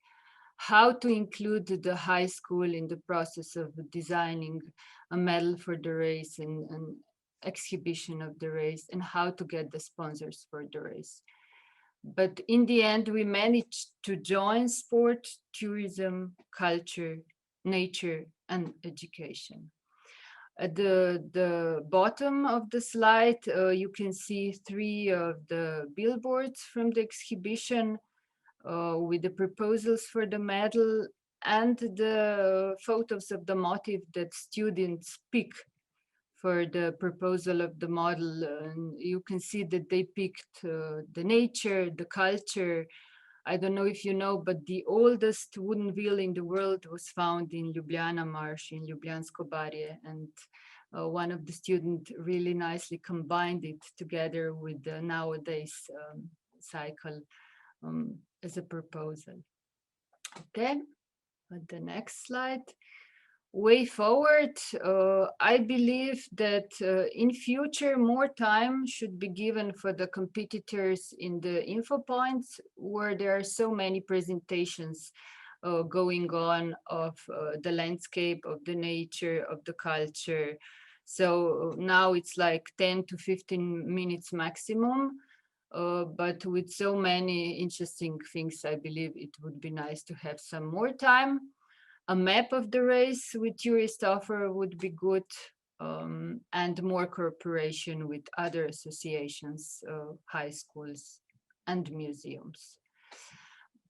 Speaker 6: how to include the high school in the process of designing a medal for the race and an exhibition of the race, and how to get the sponsors for the race. But in the end, we managed to join sport, tourism, culture, nature, and education. At the bottom of the slide, you can see 3 of the billboards from the exhibition with the proposals for the medal and the photos of the motif that students pick for the proposal of the model. You can see that they picked the nature, the culture. I don't know if you know, but the oldest wooden wheel in the world was found in Ljubljana Marsh, in Ljubljansko barje. And one of the students really nicely combined it together with the nowadays cycle as a proposal. Okay, but the next slide. Way forward, I believe that in future more time should be given for the competitors in the info points where there are so many presentations going on of the landscape, of the nature, of the culture. So now it's like 10 to 15 minutes maximum. But with so many interesting things, I believe it would be nice to have some more time. A map of the race with tourist offer would be good, and more cooperation with other associations, high schools and museums.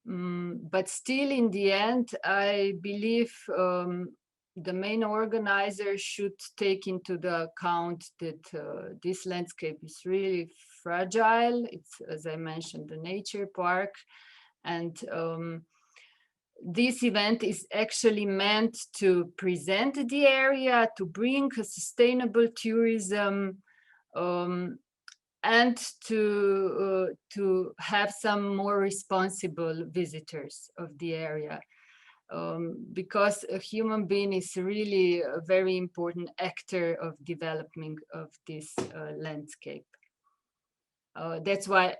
Speaker 6: But still in the end, I believe the main organizer should take into the account that this landscape is really fragile. It's, as I mentioned, the nature park, and this event is actually meant to present the area, to bring a sustainable tourism, and to have some more responsible visitors of the area. Because a human being is really a very important actor of development of this landscape. That's why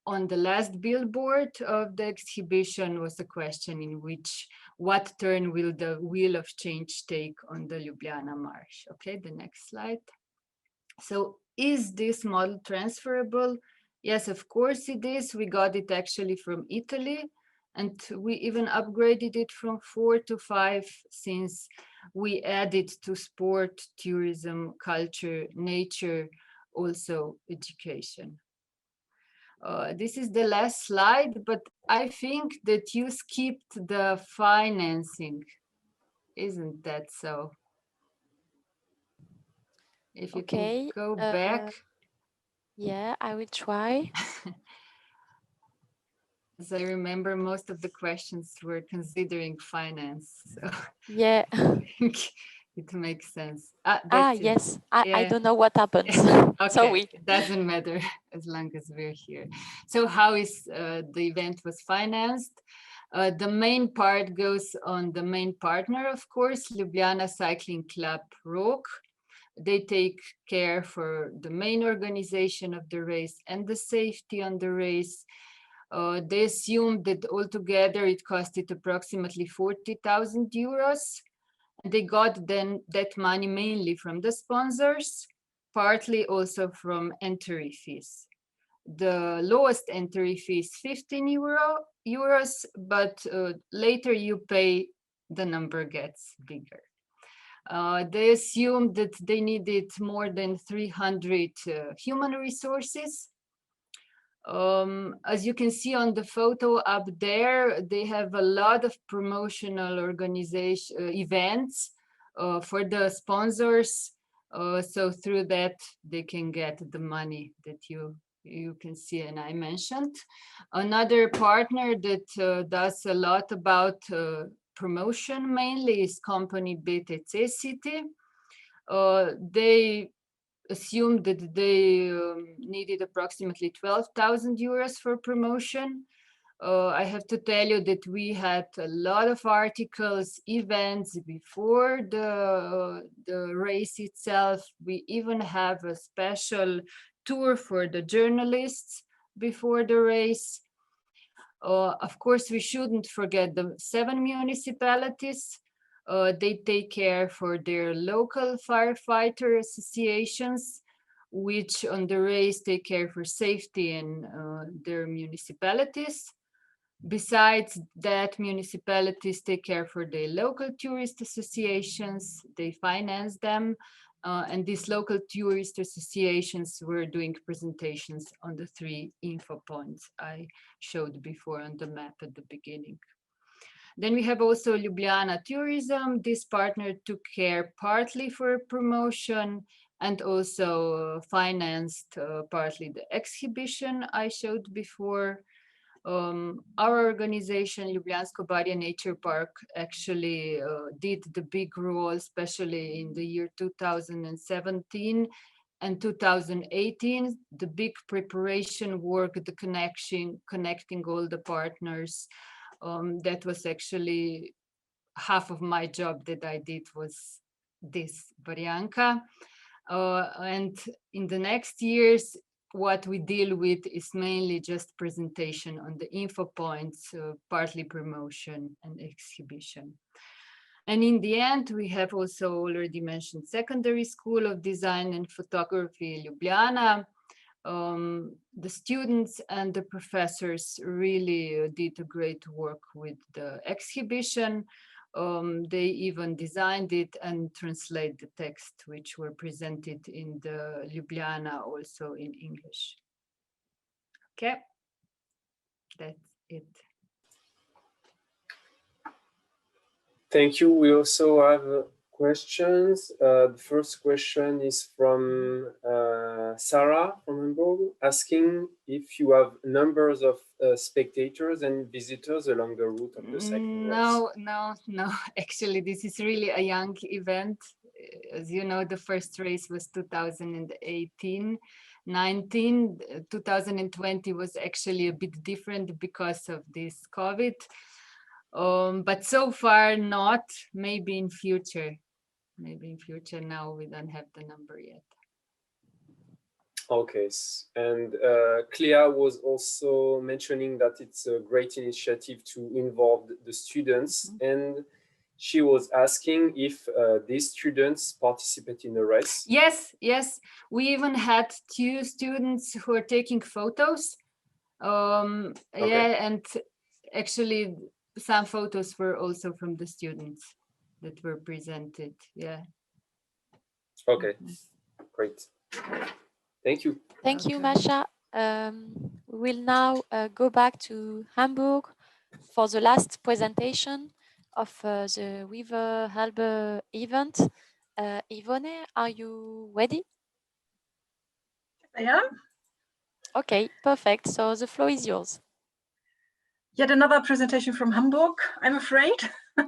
Speaker 6: on the last billboard of the exhibition was a question in which, what turn will the wheel of change take on the Ljubljana Marsh? Okay, the next slide. So is this model transferable? Yes, of course it is. We got it actually from Italy, and we even upgraded it from 4 to 5 since we added to sport, tourism, culture, nature, also education. This is the last slide, but I think that you skipped the financing. Isn't that so? If you can go back.
Speaker 1: Yeah, I will try.
Speaker 6: As I remember, most of the questions were considering finance. So
Speaker 1: Yeah.
Speaker 6: I think it makes sense.
Speaker 1: Yes. I don't know what happens.
Speaker 6: Okay,
Speaker 1: Sorry.
Speaker 6: it doesn't matter as long as we're here. So how is the event was financed? The main part goes on the main partner, of course, Ljubljana Cycling Club ROK. They take care for the main organization of the race and the safety on the race. They assumed that altogether it costed approximately 40,000 euros. They got then that money mainly from the sponsors, partly also from entry fees. The lowest entry fee is 15 euros, but later you pay, the number gets bigger. They assumed that they needed more than 300 human resources. As you can see on the photo up there, they have a lot of promotional organization events for the sponsors. So through that, they can get the money that you can see and I mentioned. Another partner that does a lot about promotion mainly is company BTC City. They assumed that they needed approximately 12,000 euros for promotion. I have to tell you that we had a lot of articles, events before the race itself. We even have a special tour for the journalists before the race. Of course, we shouldn't forget the 7 municipalities. They take care for their local firefighter associations. which on the race take care for safety in their municipalities. Besides that, municipalities take care for their local tourist associations, they finance them, and these local tourist associations were doing presentations on the 3 info points I showed before on the map at the beginning. Then we have also Ljubljana Tourism. This partner took care partly for promotion and also financed partly the exhibition I showed before. Our organization, Ljubljansko-Barje Nature Park, actually did the big role, especially in the year 2017 and 2018, the big preparation work, the connecting all the partners. That was actually half of my job that I did was this, Barjanka. And in the next years, what we deal with is mainly just presentation on the info points, partly promotion and exhibition. And in the end, we have also already mentioned Secondary School of Design and Photography, Ljubljana. The students and the professors really did a great work with the exhibition. They even designed it and translate the text, which were presented in the Ljubljana also in English. Okay, that's it.
Speaker 3: Thank you. We also have questions. The first question is from Sarah from Hamburg, asking if you have numbers of spectators and visitors along the route of the cycling race.
Speaker 6: No. Actually, this is really a young event. As you know, the first race was 2018. 2020 was actually a bit different because of this COVID. But so far not, maybe in future. Maybe in future. Now we don't have the number yet.
Speaker 3: Okay, and Clea was also mentioning that it's a great initiative to involve the students, and she was asking if these students participate in the race.
Speaker 6: Yes, we even had 2 students who are taking photos. Okay. Yeah, and actually some photos were also from the students that were presented. Yeah.
Speaker 3: Okay, great. Thank you.
Speaker 1: Thank you, Masha. We will now go back to Hamburg for the last presentation of the River Elbe event. Yvonne, are you ready?
Speaker 7: I am.
Speaker 1: Okay, perfect. So the floor is yours.
Speaker 7: Yet another presentation from Hamburg, I'm afraid. I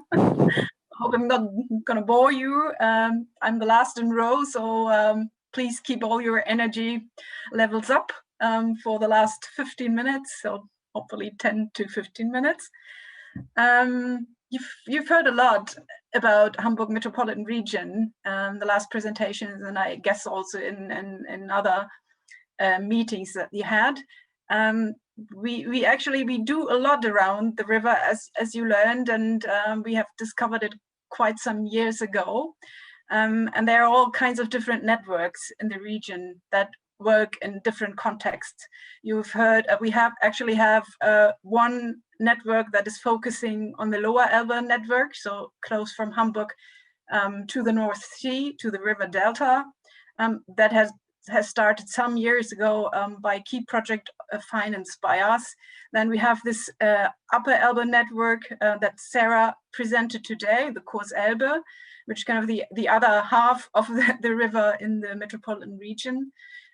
Speaker 7: hope I'm not going to bore you. I'm the last in row, so please keep all your energy levels up for the last 15 minutes, so hopefully 10 to 15 minutes. You've heard a lot about Hamburg metropolitan region, the last presentations, and I guess also in other meetings that you had. We do a lot around the river, as you learned, and we have discovered it quite some years ago. And there are all kinds of different networks in the region that work in different contexts. You've heard we have one network that is focusing on the lower Elbe network, so close from Hamburg to the North Sea, to the river Delta, that has started some years ago by a key project financed by us. Then we have this upper Elbe network that Sarah presented today, the Course Elbe, which is kind of the other half of the river in the metropolitan region.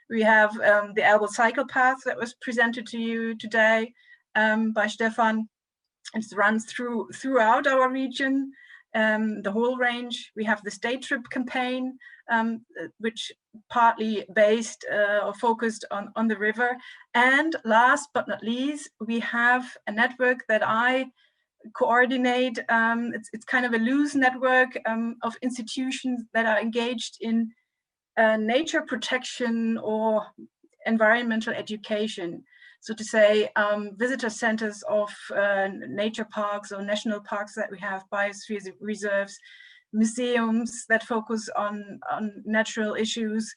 Speaker 7: We have the Elbe Cycle Path that was presented to you today by Stefan. It runs throughout our region, the whole range. We have the State Trip campaign, which partly based or focused on the river. And last but not least, we have a network that I coordinate. It's kind of a loose network of institutions that are engaged in nature protection or environmental education. So to say, visitor centers of nature parks or national parks that we have, biosphere reserves, museums that focus on natural issues,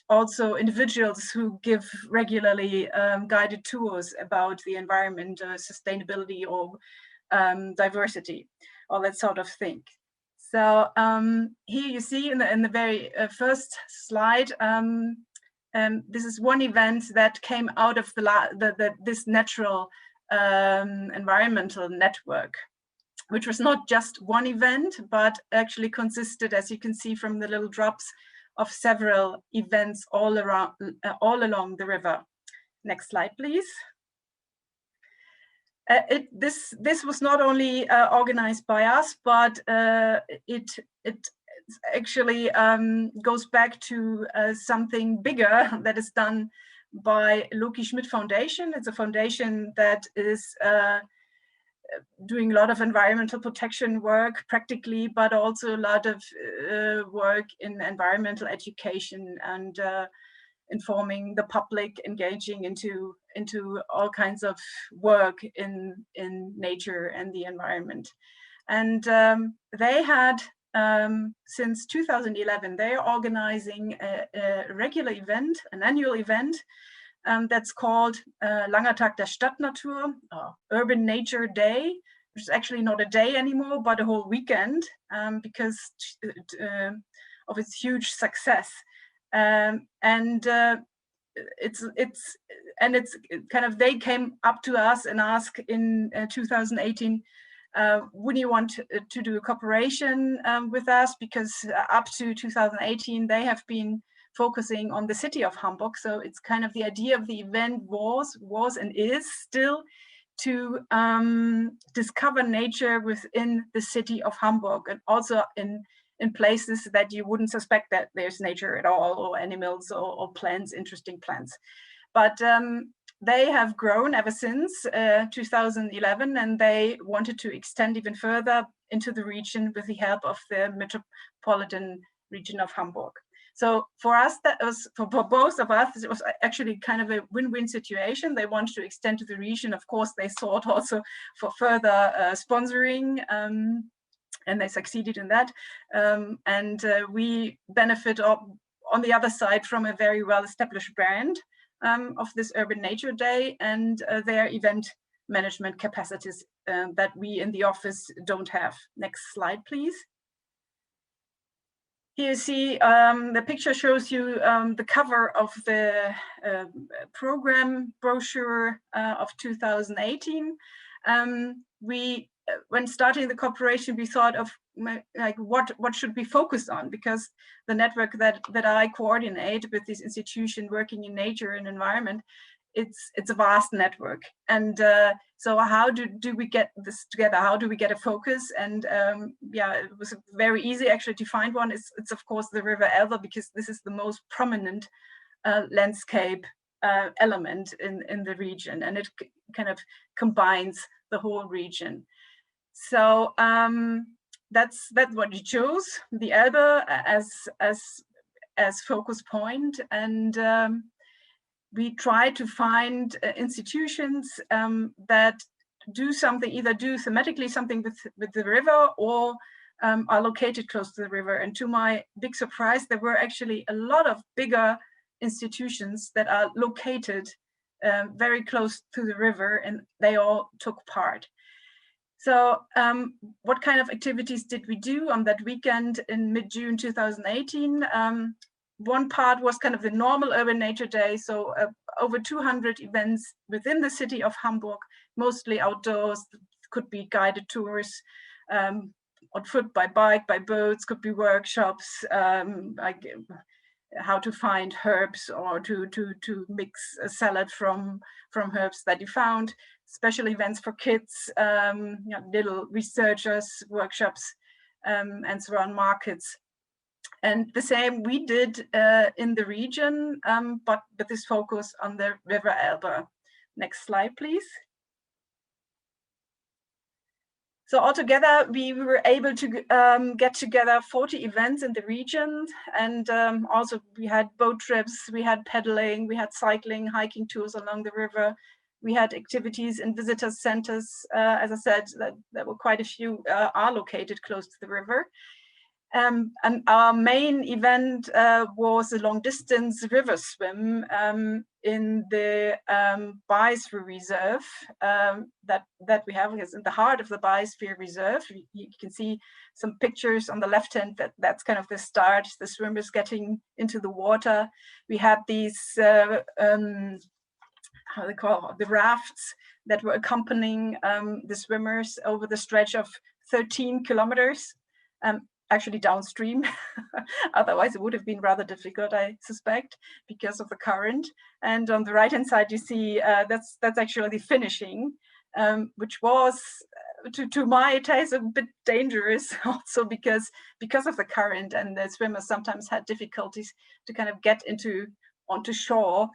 Speaker 7: also individuals who give regularly guided tours about the environment, sustainability, or diversity, all that sort of thing. So here you see in the very first slide, this is one event that came out of this natural environmental network, which was not just one event, but actually consisted, as you can see from the little drops, of several events all along the river. Next slide, please. This was not only organized by us, but it actually goes back to something bigger that is done by Loki Schmidt Foundation. It's a foundation that is doing a lot of environmental protection work practically, but also a lot of work in environmental education and informing the public, engaging into all kinds of work in nature and the environment. And they had, since 2011, they're organizing a regular event, an annual event, that's called Langer Tag der Stadtnatur, Urban Nature Day, which is actually not a day anymore, but a whole weekend, because of its huge success. It's kind of, they came up to us and asked in 2018, would you want to do a cooperation with us? Because up to 2018, they have been focusing on the city of Hamburg. So it's kind of the idea of the event was and is still to discover nature within the city of Hamburg, and also in places that you wouldn't suspect that there's nature at all, or animals or plants, interesting plants. But they have grown ever since 2011, and they wanted to extend even further into the region with the help of the metropolitan region of Hamburg. So for us, that was, for both of us, it was actually kind of a win-win situation. They wanted to extend to the region. Of course, they sought also for further sponsoring, and they succeeded in that. We benefit on the other side from a very well-established brand of this Urban Nature Day and their event management capacities that we in the office don't have. Next slide, please. Here you see the picture shows you the cover of the program brochure of 2018. When starting the cooperation, we thought of like what should we focus on, because the network that I coordinate with this institution working in nature and environment, it's a vast network. And so how do we get this together? How do we get a focus? And yeah, it was very easy actually to find one. It's of course the River Elbe, because this is the most prominent landscape element in the region, and it kind of combines the whole region. So that's what we chose, the Elbe as focus point, and we try to find institutions that do something, either do thematically something with the river, or are located close to the river. And to my big surprise, there were actually a lot of bigger institutions that are located very close to the river, and they all took part. So what kind of activities did we do on that weekend in mid-June 2018? One part was kind of the normal Urban Nature Day, so over 200 events within the city of Hamburg, mostly outdoors. Could be guided tours on foot, by bike, by boats, could be workshops, like how to find herbs, or to mix a salad from herbs that you found. Special events for kids, little researchers, workshops, and so on, markets. And the same we did in the region, but with this focus on the River Elbe. Next slide, please. So altogether, we were able to get together 40 events in the region. And also we had boat trips, we had pedaling, we had cycling, hiking tours along the river. We had activities in visitor centers. As I said, there were quite a few are located close to the river. And our main event was a long-distance river swim in the Biosphere Reserve that we have. It's in the heart of the Biosphere Reserve. You can see some pictures on the left hand. That's kind of the start. The swimmers getting into the water. We had these how they call it, the rafts that were accompanying the swimmers over the stretch of 13 kilometers. Actually downstream. Otherwise it would have been rather difficult, I suspect, because of the current. And on the right hand side you see that's actually the finishing, which was to my taste a bit dangerous also because of the current, and the swimmers sometimes had difficulties to kind of get onto shore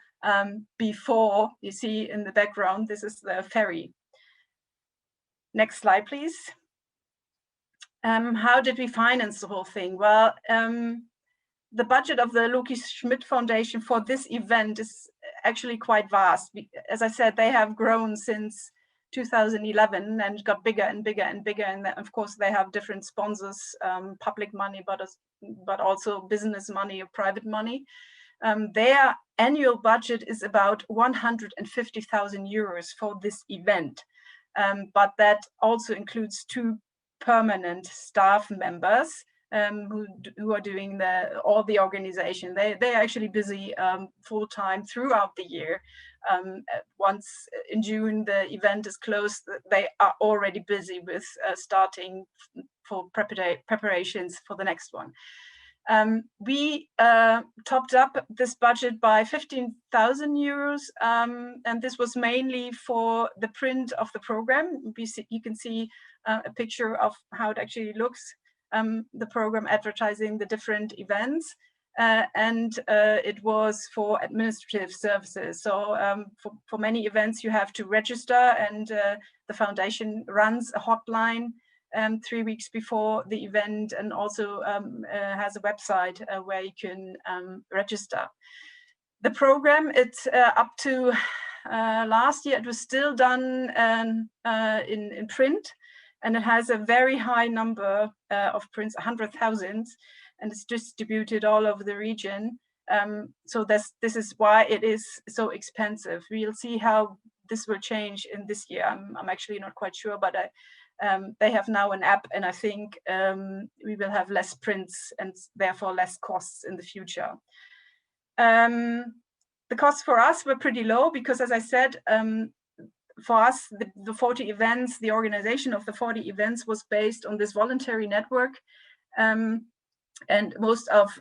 Speaker 7: before. You see in the background, this is the ferry. Next slide, please. How did we finance the whole thing? Well, the budget of the Loki Schmidt Foundation for this event is actually quite vast. As I said, they have grown since 2011 and got bigger and bigger and bigger. And of course, they have different sponsors, public money, but also business money or private money. Their annual budget is about 150,000 euros for this event. But that also includes 2 permanent staff members who are doing all the organization. They're actually busy full time throughout the year. Once in June the event is closed, they are already busy with starting for preparations for the next one. We topped up this budget by 15,000 euros, and this was mainly for the print of the program. You can see a picture of how it actually looks, the program advertising the different events, and it was for administrative services. So for many events you have to register, and the foundation runs a hotline 3 weeks before the event, and also has a website where you can register. The program, it's up to last year, it was still done in print, and it has a very high number of prints, 100,000, and it's distributed all over the region. So this is why it is so expensive. We'll see how this will change in this year. I'm actually not quite sure, but they have now an app, and I think we will have less prints and therefore less costs in the future. The costs for us were pretty low because, as I said, for us, the 40 events, the organization of the 40 events was based on this voluntary network. And most of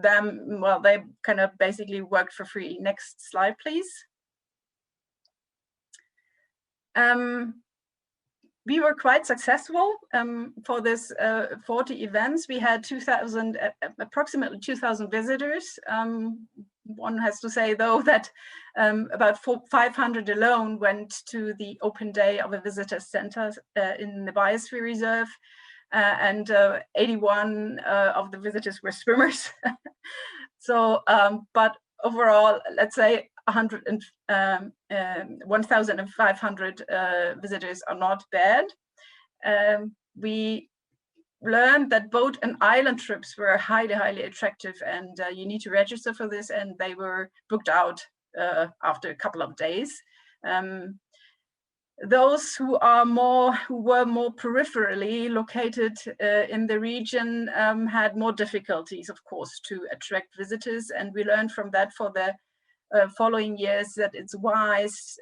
Speaker 7: them, well, they kind of basically worked for free. Next slide, please. We were quite successful for this 40 events. We had approximately 2,000 visitors. One has to say, though, that about 500 alone went to the open day of a visitor center in the Biosphere Reserve, and 81 of the visitors were swimmers. So, but overall, let's say 1,500 visitors are not bad. We learned that boat and island trips were highly, highly attractive, and you need to register for this, and they were booked out after a couple of days. Those who were more peripherally located in the region had more difficulties, of course, to attract visitors, and we learned from that for the following years that it's wise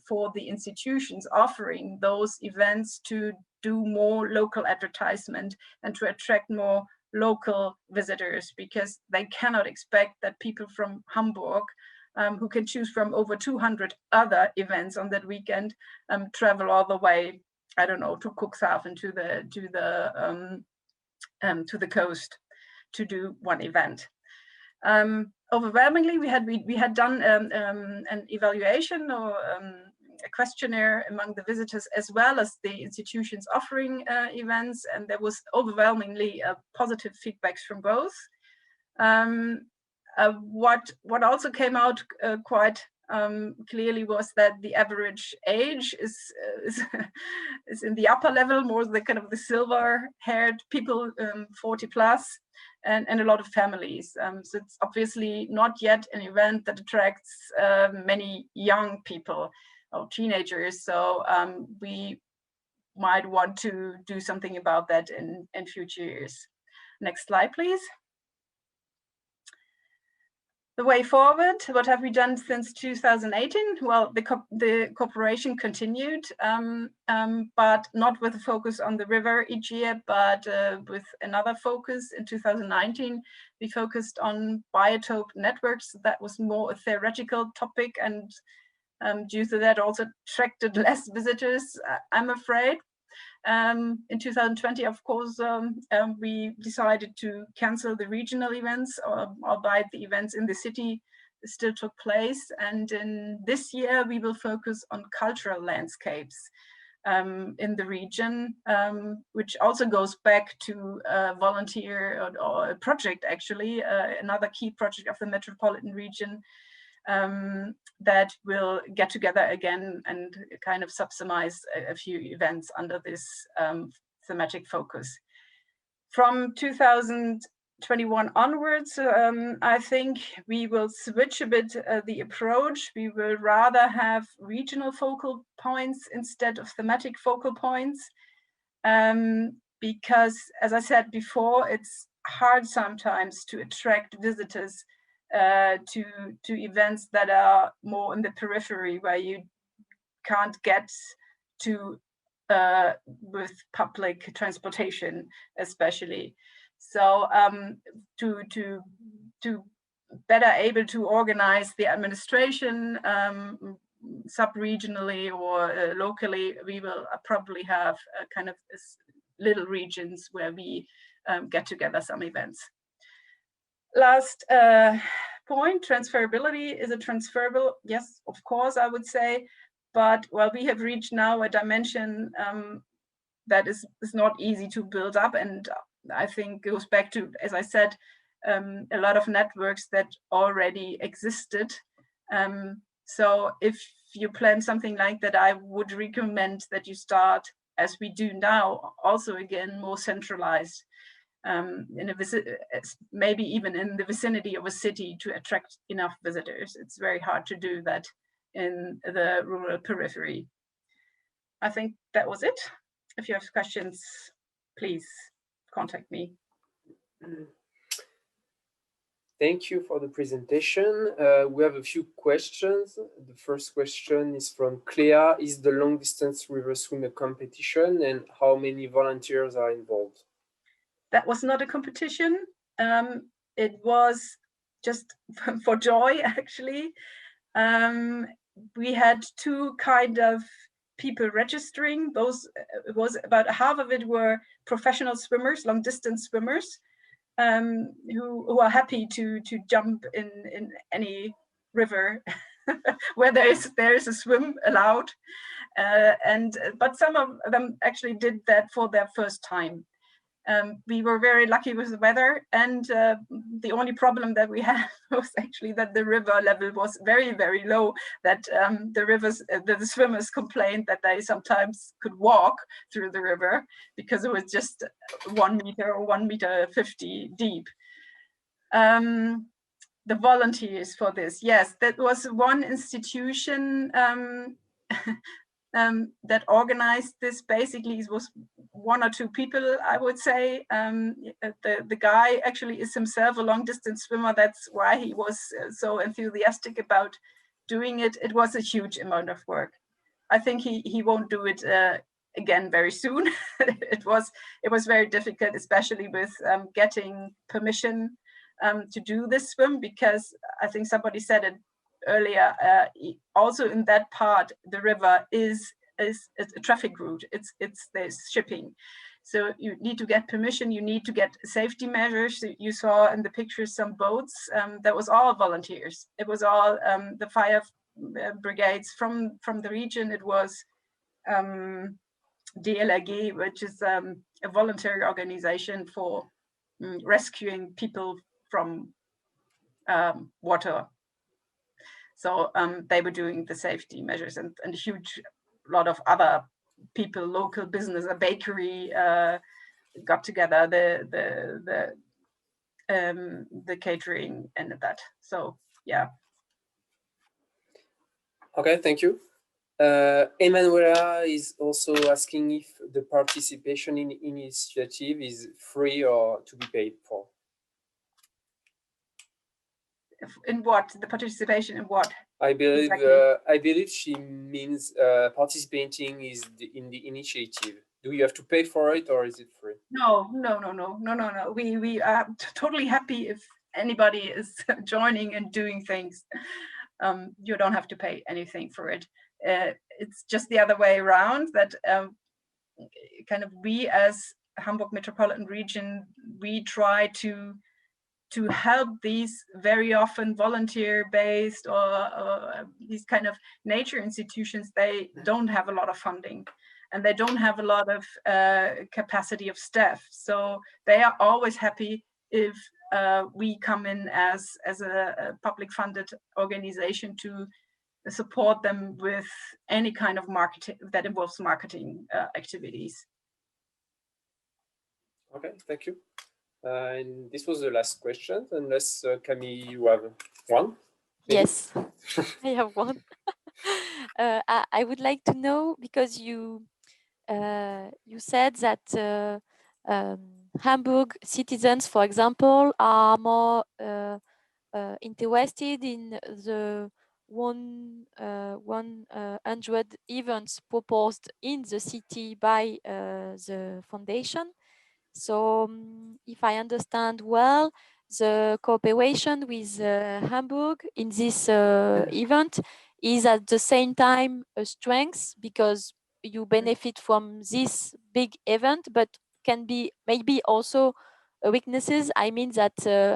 Speaker 7: for the institutions offering those events to do more local advertisement and to attract more local visitors, because they cannot expect that people from Hamburg, who can choose from over 200 other events on that weekend, travel all the way, I don't know, to Cuxhaven, to the coast to do one event. Overwhelmingly, we had done an evaluation or a questionnaire among the visitors as well as the institutions offering events, and there was overwhelmingly positive feedbacks from both. What also came out quite clearly was that the average age is in the upper level, more the kind of the silver-haired people, 40 plus, and a lot of families. So it's obviously not yet an event that attracts many young people or teenagers. So we might want to do something about that in future years. Next slide, please. The way forward, what have we done since 2018? Well, the cooperation continued, but not with a focus on the river each year, but with another focus. In 2019, we focused on biotope networks. That was more a theoretical topic, and due to that also attracted less visitors, I'm afraid. In 2020, of course, we decided to cancel the regional events, albeit the events in the city still took place. And in this year, we will focus on cultural landscapes in the region, which also goes back to a volunteer or a project, actually, another key project of the metropolitan region, that will get together again and kind of subsumize a few events under this thematic focus. From 2021 onwards, I think we will switch a bit the approach. We will rather have regional focal points instead of thematic focal points, because, as I said before, it's hard sometimes to attract visitors to events that are more in the periphery, where you can't get to with public transportation, especially. So to better able to organize the administration sub-regionally or locally, we will probably have kind of little regions where we get together some events. Last point, transferability. Is it transferable? Yes, of course, I would say. But well, we have reached now a dimension that is not easy to build up. And I think goes back to, as I said, a lot of networks that already existed. So if you plan something like that, I would recommend that you start, as we do now, also again, more centralized. Maybe even in the vicinity of a city to attract enough visitors. It's very hard to do that in the rural periphery. I think that was it. If you have questions, please contact me.
Speaker 3: Thank you for the presentation. We have a few questions. The first question is from Clea. Is the long distance river swim a competition, and how many volunteers are involved?
Speaker 7: That was not a competition. It was just for joy, actually. We had two kind of people registering. Those, it was about half of it were professional swimmers, long distance swimmers, who are happy to jump in any river where there is a swim allowed. But some of them actually did that for their first time. We were very lucky with the weather, and the only problem that we had was actually that the river level was very, very low, that the swimmers complained that they sometimes could walk through the river because it was just 1 meter or 1.50 meters deep. The volunteers for this, yes, that was one institution that organized this. Basically, it was 1 or 2 people, I would say. The guy actually is himself a long distance swimmer. That's why he was so enthusiastic about doing it. It was a huge amount of work. I think he won't do it again very soon. It was very difficult, especially with getting permission to do this swim, because I think somebody said it earlier, also in that part, the river is a traffic route. There's shipping. So you need to get permission, you need to get safety measures. You saw in the pictures some boats. That was all volunteers. It was all the fire brigades from the region. It was DLRG, which is a voluntary organization for rescuing people from water. So they were doing the safety measures, and a huge lot of other people, local business, a bakery got together, the catering and that. So yeah.
Speaker 3: Okay, thank you. Emanuela is also asking if the participation in initiative is free or to be paid for.
Speaker 7: In what? The participation in what?
Speaker 3: I believe
Speaker 7: exactly?
Speaker 3: I believe she means participating in the initiative. Do you have to pay for it or is it free?
Speaker 7: No. We are totally happy if anybody is joining and doing things. You don't have to pay anything for it. It's just the other way around, that kind of we as Hamburg Metropolitan Region, we try to help these very often volunteer-based or these kind of nature institutions. They don't have a lot of funding, and they don't have a lot of capacity of staff. So they are always happy if we come in as a public funded organization to support them with any kind of marketing that involves marketing activities.
Speaker 3: Okay, thank you. And this was the last question, unless Camille, you have one? Maybe?
Speaker 1: Yes, I have one. I would like to know, because you said that Hamburg citizens, for example, are more interested in the 100 events proposed in the city by the foundation. So if I understand well, the cooperation with Hamburg in this event is at the same time a strength, because you benefit from this big event, but can be maybe also weaknesses. I mean that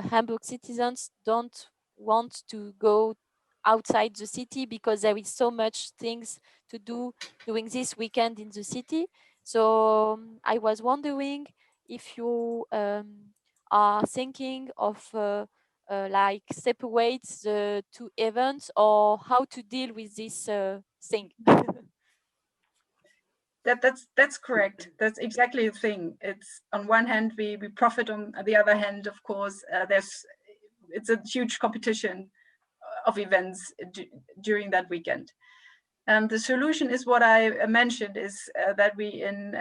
Speaker 1: Hamburg citizens don't want to go outside the city because there is so much things to do during this weekend in the city. So I was wondering if you are thinking of like separate the two events, or how to deal with this thing.
Speaker 7: That's correct. That's exactly the thing. It's on one hand we profit, on the other hand, of course, it's a huge competition of events during that weekend. The solution is what I mentioned, is that we in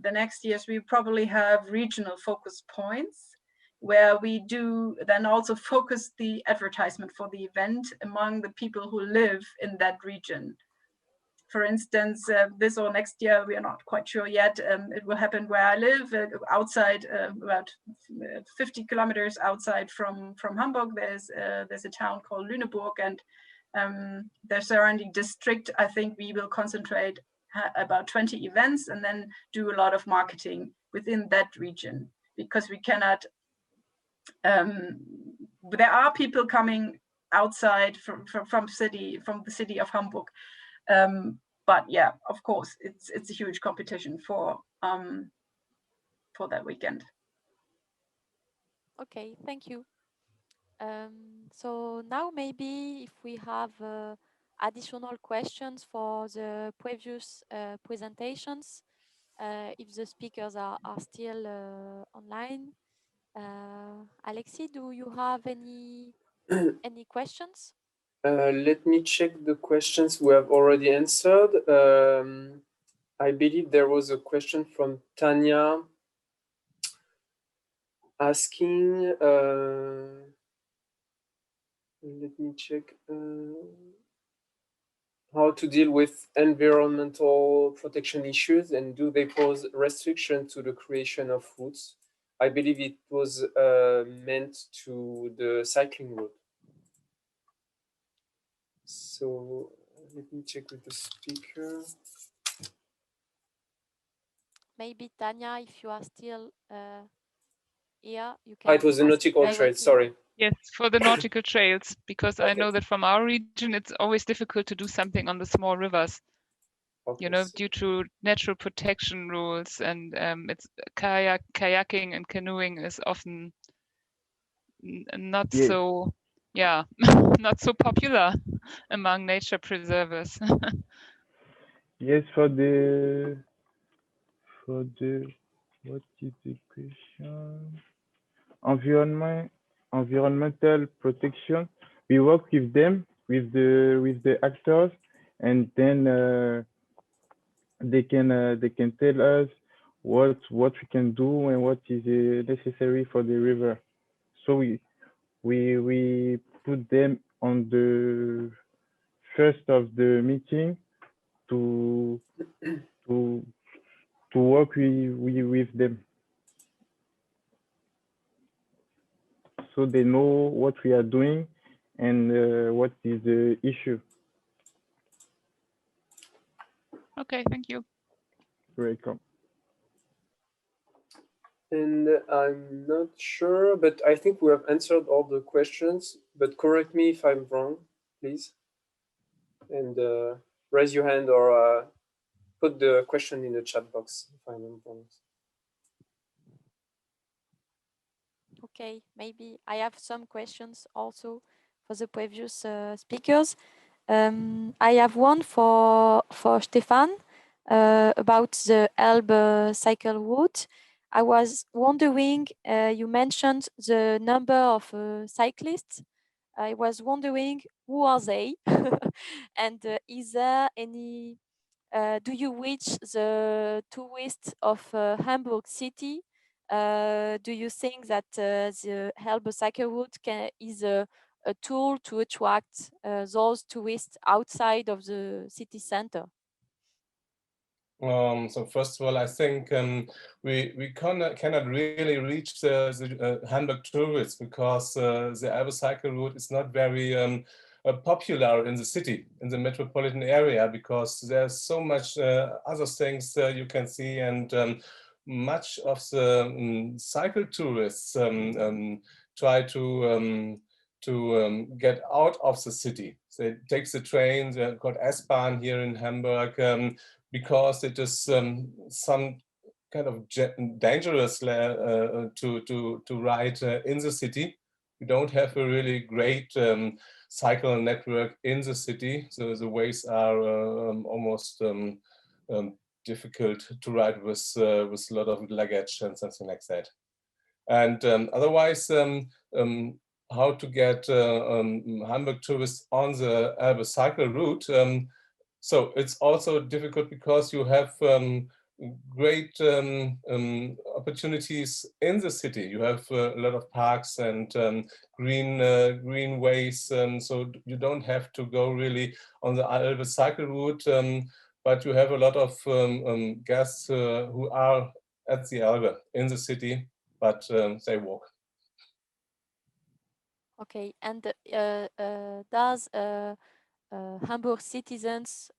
Speaker 7: the next years we probably have regional focus points where we do then also focus the advertisement for the event among the people who live in that region. For instance, this or next year, we are not quite sure yet. It will happen where I live, outside, about 50 kilometers outside from Hamburg. There's a town called Lüneburg, and the surrounding district. I think we will concentrate about 20 events and then do a lot of marketing within that region, because we cannot. There are people coming outside from the city of Hamburg. But yeah, of course, it's a huge competition for that weekend.
Speaker 1: Okay, thank you. So now maybe if we have additional questions for the previous presentations, if the speakers are still online. Alexis, do you have any questions?
Speaker 3: Let me check the questions we have already answered. I believe there was a question from Tanya asking, let me check, how to deal with environmental protection issues, and do they pose restriction to the creation of routes? I believe it was meant to the cycling route. So let me check with the speaker.
Speaker 1: Maybe Tanya, if you are still here, you can.
Speaker 3: It was the nautical trails, sorry.
Speaker 5: Yes, for the nautical trails, because okay. I know that from our region, it's always difficult to do something on the small rivers, okay, you know, due to natural protection rules, and it's kayaking and canoeing is often not so, yeah, not so popular among nature preservers.
Speaker 2: Yes, for the what is the question? Environmental protection. We work with them, with the actors, and then they can tell us what we can do and what is necessary for the river. So we put them on the first of the meeting to to work with them, so they know what we are doing and what is the issue.
Speaker 5: Okay, thank you.
Speaker 2: You're welcome.
Speaker 3: And I'm not sure, but I think we have answered all the questions, but correct me if I'm wrong, please. And raise your hand or put the question in the chat box if I'm wrong.
Speaker 1: Okay, maybe I have some questions also for the previous speakers. I have one for Stefan about the Elbe Cycle Route. I was wondering, you mentioned the number of cyclists. I was wondering, who are they? And is there any, do you reach the tourists of Hamburg city? Do you think that the Elbe Cycle Route is a tool to attract those tourists outside of the city center?
Speaker 4: So first of all, I think we cannot really reach the Hamburg tourists because the Elbe Cycle Route is not very popular in the city, in the metropolitan area, because there's so much other things you can see, and much of the cycle tourists try to get out of the city. They take the train, they're called S-Bahn here in Hamburg, because it is some kind of dangerous to ride in the city. We don't have a really great cycle network in the city, so the ways are almost difficult to ride with a lot of luggage and something like that. And otherwise, how to get Hamburg tourists on the Elbe Cycle Route? So it's also difficult because you have great opportunities in the city. You have a lot of parks and green ways, so you don't have to go really on the Elbe Cycle Route, but you have a lot of guests who are at the Elbe in the city, but they walk.
Speaker 1: Okay, and does Hamburg citizens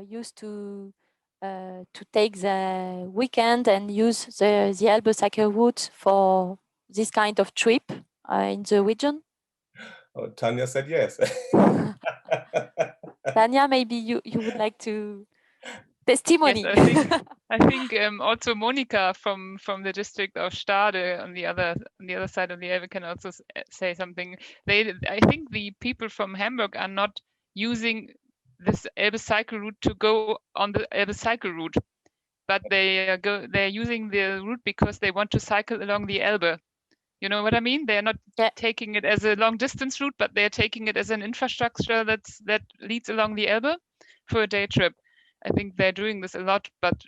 Speaker 1: used to take the weekend and use the Elbe Cycle Route for this kind of trip in the region?
Speaker 4: Oh, Tanya said yes.
Speaker 1: Tanya, maybe you would like to testimony.
Speaker 5: Yes, I think also Monika from the district of Stade on the other side of the Elbe can also say something. I think the people from Hamburg are not using this Elbe Cycle Route to go on the Elbe Cycle Route, but they're using the route because they want to cycle along the Elbe. You know what I mean? They're not taking it as a long distance route, but they're taking it as an infrastructure that leads along the Elbe for a day trip. I think they're doing this a lot, but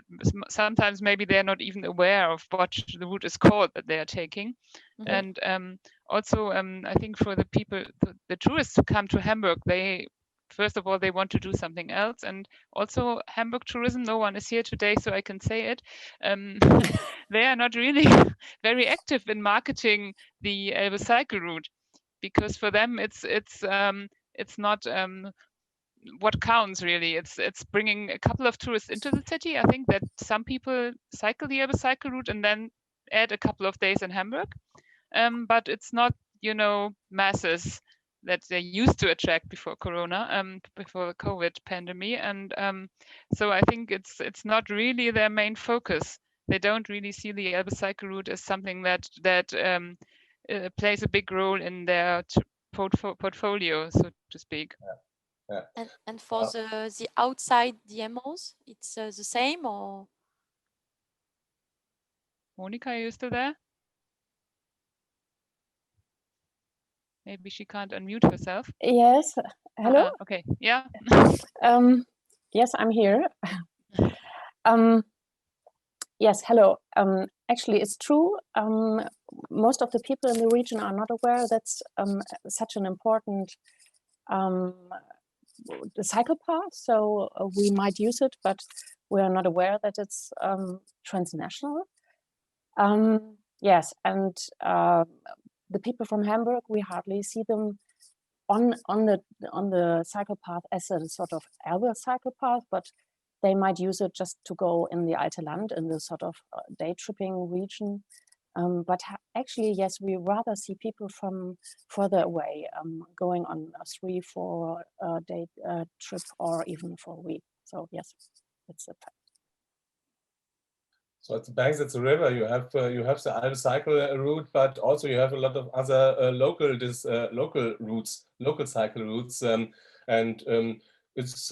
Speaker 5: sometimes maybe they're not even aware of what the route is called that they are taking. Mm-hmm. And also, I think for the people, the tourists who come to Hamburg, first of all, they want to do something else. And also Hamburg tourism, no one is here today, so I can say it. They are not really very active in marketing the Elbe Cycle Route, because for them it's not what counts really. It's bringing a couple of tourists into the city. I think that some people cycle the Elbe Cycle Route and then add a couple of days in Hamburg, but it's not, masses that they used to attract before Corona, before the COVID pandemic, and so I think it's not really their main focus. They don't really see the Elbe Cycle Route as something that plays a big role in their portfolio, so to speak.
Speaker 1: And for the outside DMOs, it's the same, or?
Speaker 5: Monica, are you still there? Maybe she can't unmute herself.
Speaker 8: Yes. Hello.
Speaker 5: Okay. Yeah.
Speaker 8: Yes, I'm here. Yes. Hello. Actually, it's true. Most of the people in the region are not aware that's such an important the cycle path. So we might use it, but we are not aware that it's transnational. Yes, and the people from Hamburg, we hardly see them on the cycle path as a sort of Elbe cycle path, but they might use it just to go in the Alte Land, in the sort of day tripping region. But actually, yes, we rather see people from further away going on a 3-4 day trip, or even for a week. So yes, it's a fact.
Speaker 4: So at the banks, it's a river. You have the Elbe cycle route, but also you have a lot of other local routes, local cycle routes, and it's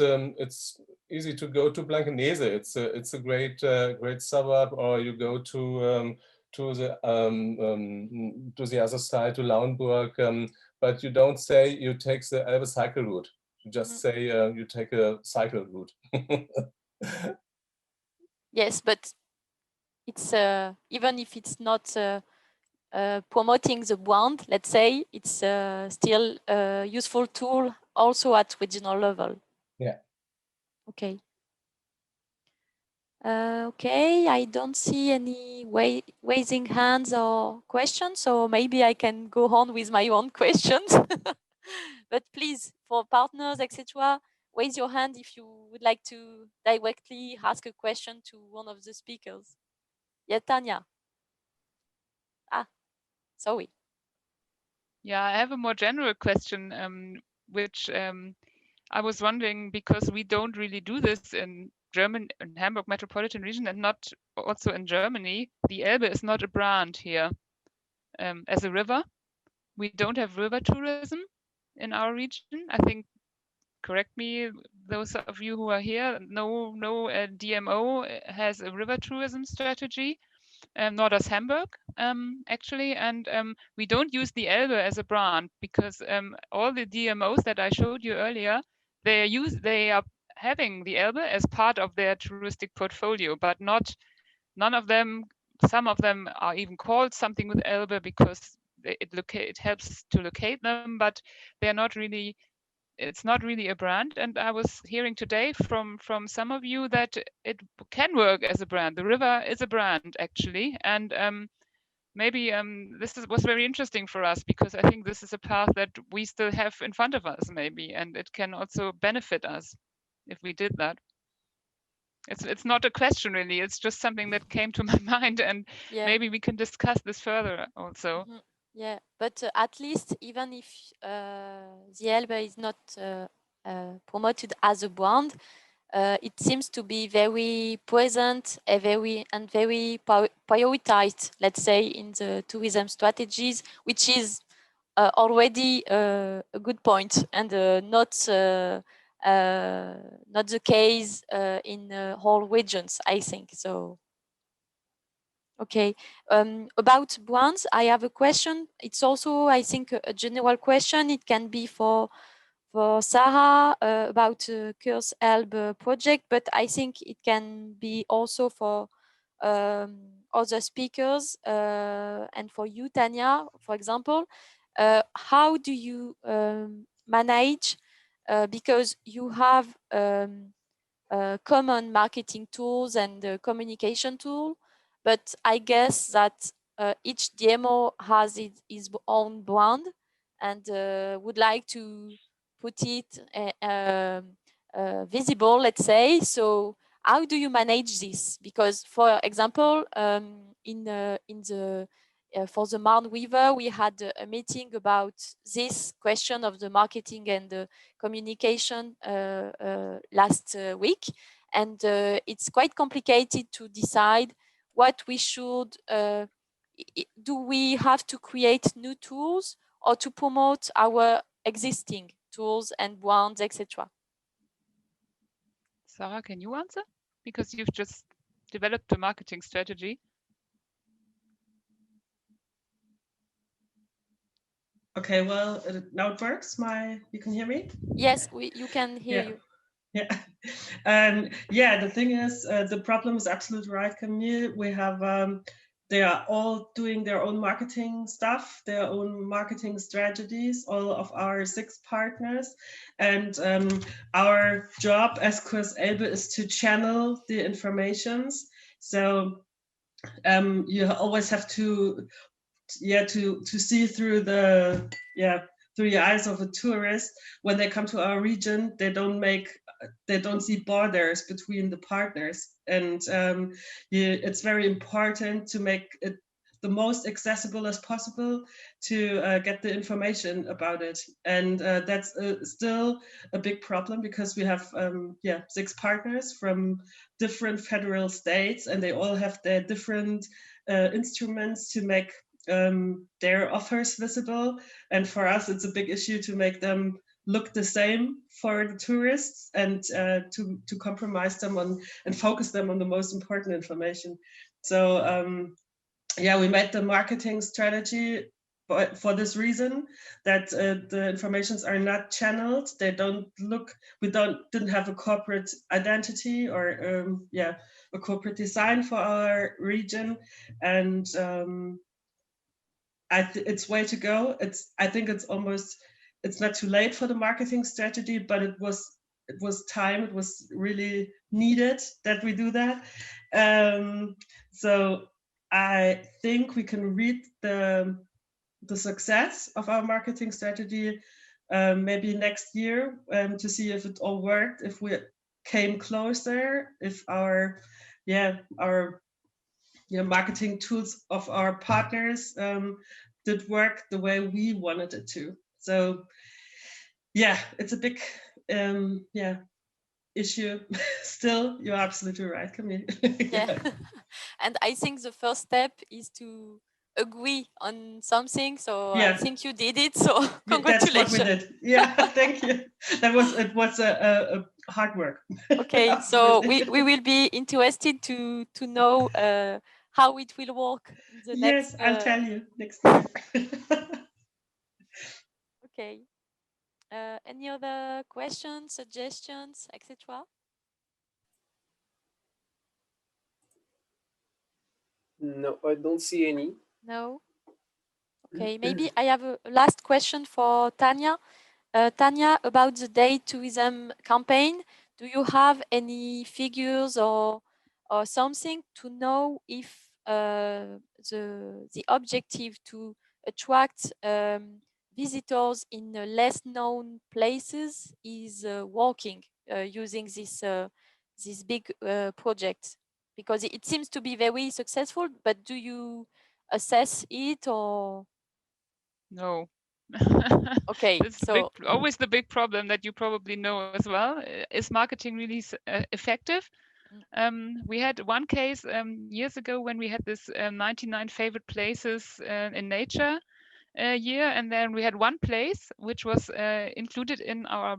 Speaker 4: easy to go to Blankenese. It's a great suburb, or you go to the other side, to Lauenburg, but you don't say you take the Elbe cycle route. You just say you take a cycle route.
Speaker 1: Yes, but it's even if it's not promoting the brand, let's say, it's still a useful tool also at regional level.
Speaker 4: Yeah.
Speaker 1: Okay. Okay, I don't see any raising hands or questions, so maybe I can go on with my own questions. But please, for partners, etc., raise your hand if you would like to directly ask a question to one of the speakers. Yeah, Tanya. Sorry.
Speaker 5: Yeah, I have a more general question, which I was wondering, because we don't really do this in German, in Hamburg metropolitan region, and not also in Germany. The Elbe is not a brand here as a river. We don't have river tourism in our region. I think, correct me, those of you who are here, no DMO has a river tourism strategy, nor does Hamburg, actually. And we don't use the Elbe as a brand, because all the DMOs that I showed you earlier, they are having the Elbe as part of their touristic portfolio, but none of them. Some of them are even called something with Elbe because it helps to locate them, but they're not really. It's not really a brand. And I was hearing today from some of you that it can work as a brand. The river is a brand, actually, and maybe this was very interesting for us, because I think this is a path that we still have in front of us, maybe, and it can also benefit us if we did that. It's not a question, really. It's just something that came to my mind, and maybe we can discuss this further also.
Speaker 1: Yeah, but at least even if the Elbe is not promoted as a brand, it seems to be very present and very prioritized, let's say, in the tourism strategies, which is already a good point, and not the case in all regions, I think. So, okay. About brands, I have a question. It's also, I think, a general question. It can be for Sarah about Kurs Elbe project, but I think it can be also for other speakers and for you, Tanya, for example. How do you manage, because you have common marketing tools and communication tool, but I guess that each DMO has its own brand and would like to put it visible, let's say. So how do you manage this? Because, for example, for the Marne River, we had a meeting about this question of the marketing and the communication last week, and it's quite complicated to decide what we should. Do we have to create new tools, or to promote our existing tools and brands, etc.?
Speaker 5: Sarah, can you answer? Because you've just developed a marketing strategy.
Speaker 9: Okay, well, now it works. You can hear me?
Speaker 1: Yes, you can hear you.
Speaker 9: Yeah. Yeah, the thing is, the problem is absolutely right, Camille. We have, they are all doing their own marketing stuff, their own marketing strategies, all of our 6 partners. And our job as Kurs Elbe is to channel the informations. So you always have to see through the through the eyes of a tourist. When they come to our region, they don't see borders between the partners, and it's very important to make it the most accessible as possible to get the information about it. And that's still a big problem, because we have 6 partners from different federal states, and they all have their different instruments to make their offers visible. And for us, it's a big issue to make them look the same for the tourists, and to compromise them on and focus them on the most important information. So we made the marketing strategy for this reason, that the informations are not channeled. They don't look, didn't have a corporate identity or a corporate design for our region. And it's way to go. I think it's not too late for the marketing strategy, but it was time. It was really needed that we do that. So I think we can read the success of our marketing strategy maybe next year, to see if it all worked, if we came closer, if our marketing tools of our partners did work the way we wanted it to. So it's a big issue still. You're absolutely right, Camille.
Speaker 1: And I think the first step is to agree on something. So I think you did it. So congratulations.
Speaker 9: That's what we did. Yeah, thank you. It was a hard work.
Speaker 1: Okay, so we will be interested to know how it will work in the next.
Speaker 9: Yes, I'll tell you next year.
Speaker 1: Okay. Any other questions, suggestions, etc.?
Speaker 3: No, I don't see any.
Speaker 1: No. Okay, maybe I have a last question for Tanya. Tanya, about the day tourism campaign, do you have any figures or something to know if the objective to attract visitors in less known places is working using this big project? Because it seems to be very successful, but do you assess it or?
Speaker 5: No.
Speaker 1: Okay,
Speaker 5: so always the big problem that you probably know as well. Is marketing really effective? We had one case years ago when we had this 99 favorite places in nature year, and then we had one place which was included in our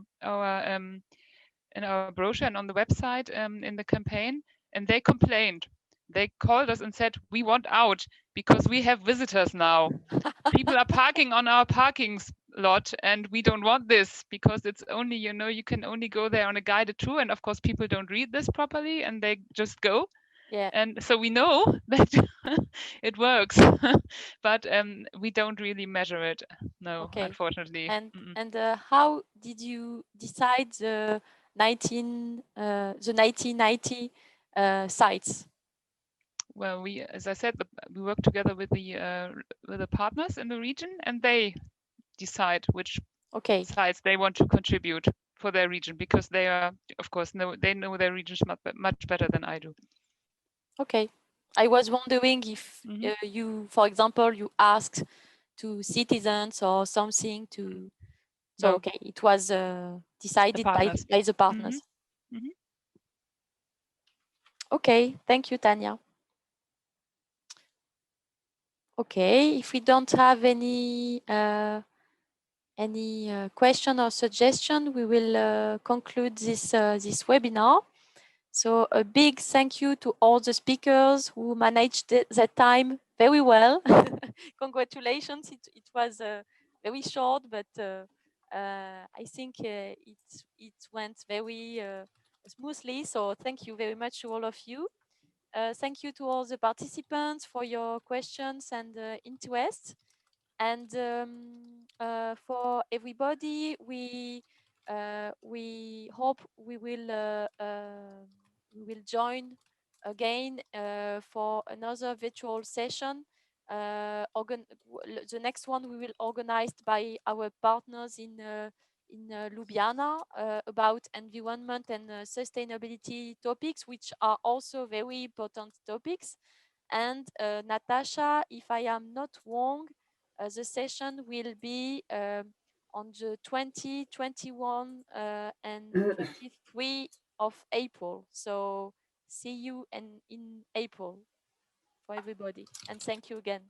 Speaker 5: brochure and on the website in the campaign, and they complained. They called us and said, "We want out because we have visitors now. People are parking on our parking lot, and we don't want this because it's only, you can only go there on a guided tour, and of course people don't read this properly and they just go."
Speaker 1: Yeah.
Speaker 5: And so we know that it works, but we don't really measure it. No,
Speaker 1: okay.
Speaker 5: Unfortunately.
Speaker 1: And how did you decide the 1990 sites?
Speaker 5: Well, as I said, we work together with the partners in the region, and they decide which sites they want to contribute for their region, because they are, of course, they know their regions much better than I do.
Speaker 1: Okay, I was wondering if you, for example, you asked to citizens or something to. So
Speaker 5: No.
Speaker 1: okay, it was decided by the partners. Okay, thank you, Tanya. Okay, if we don't have any any question or suggestion, we will conclude this webinar. So a big thank you to all the speakers who managed that time very well. Congratulations, it was very short, but I think it went very smoothly. So thank you very much to all of you. Thank you to all the participants for your questions and interest. And for everybody, we hope we will join again for another virtual session. The next one we will organized by our partners in Ljubljana about environment and sustainability topics, which are also very important topics. And Natasha, if I am not wrong, the session will be on the 20, 21 and 23 of April. So see you in April for everybody. And thank you again.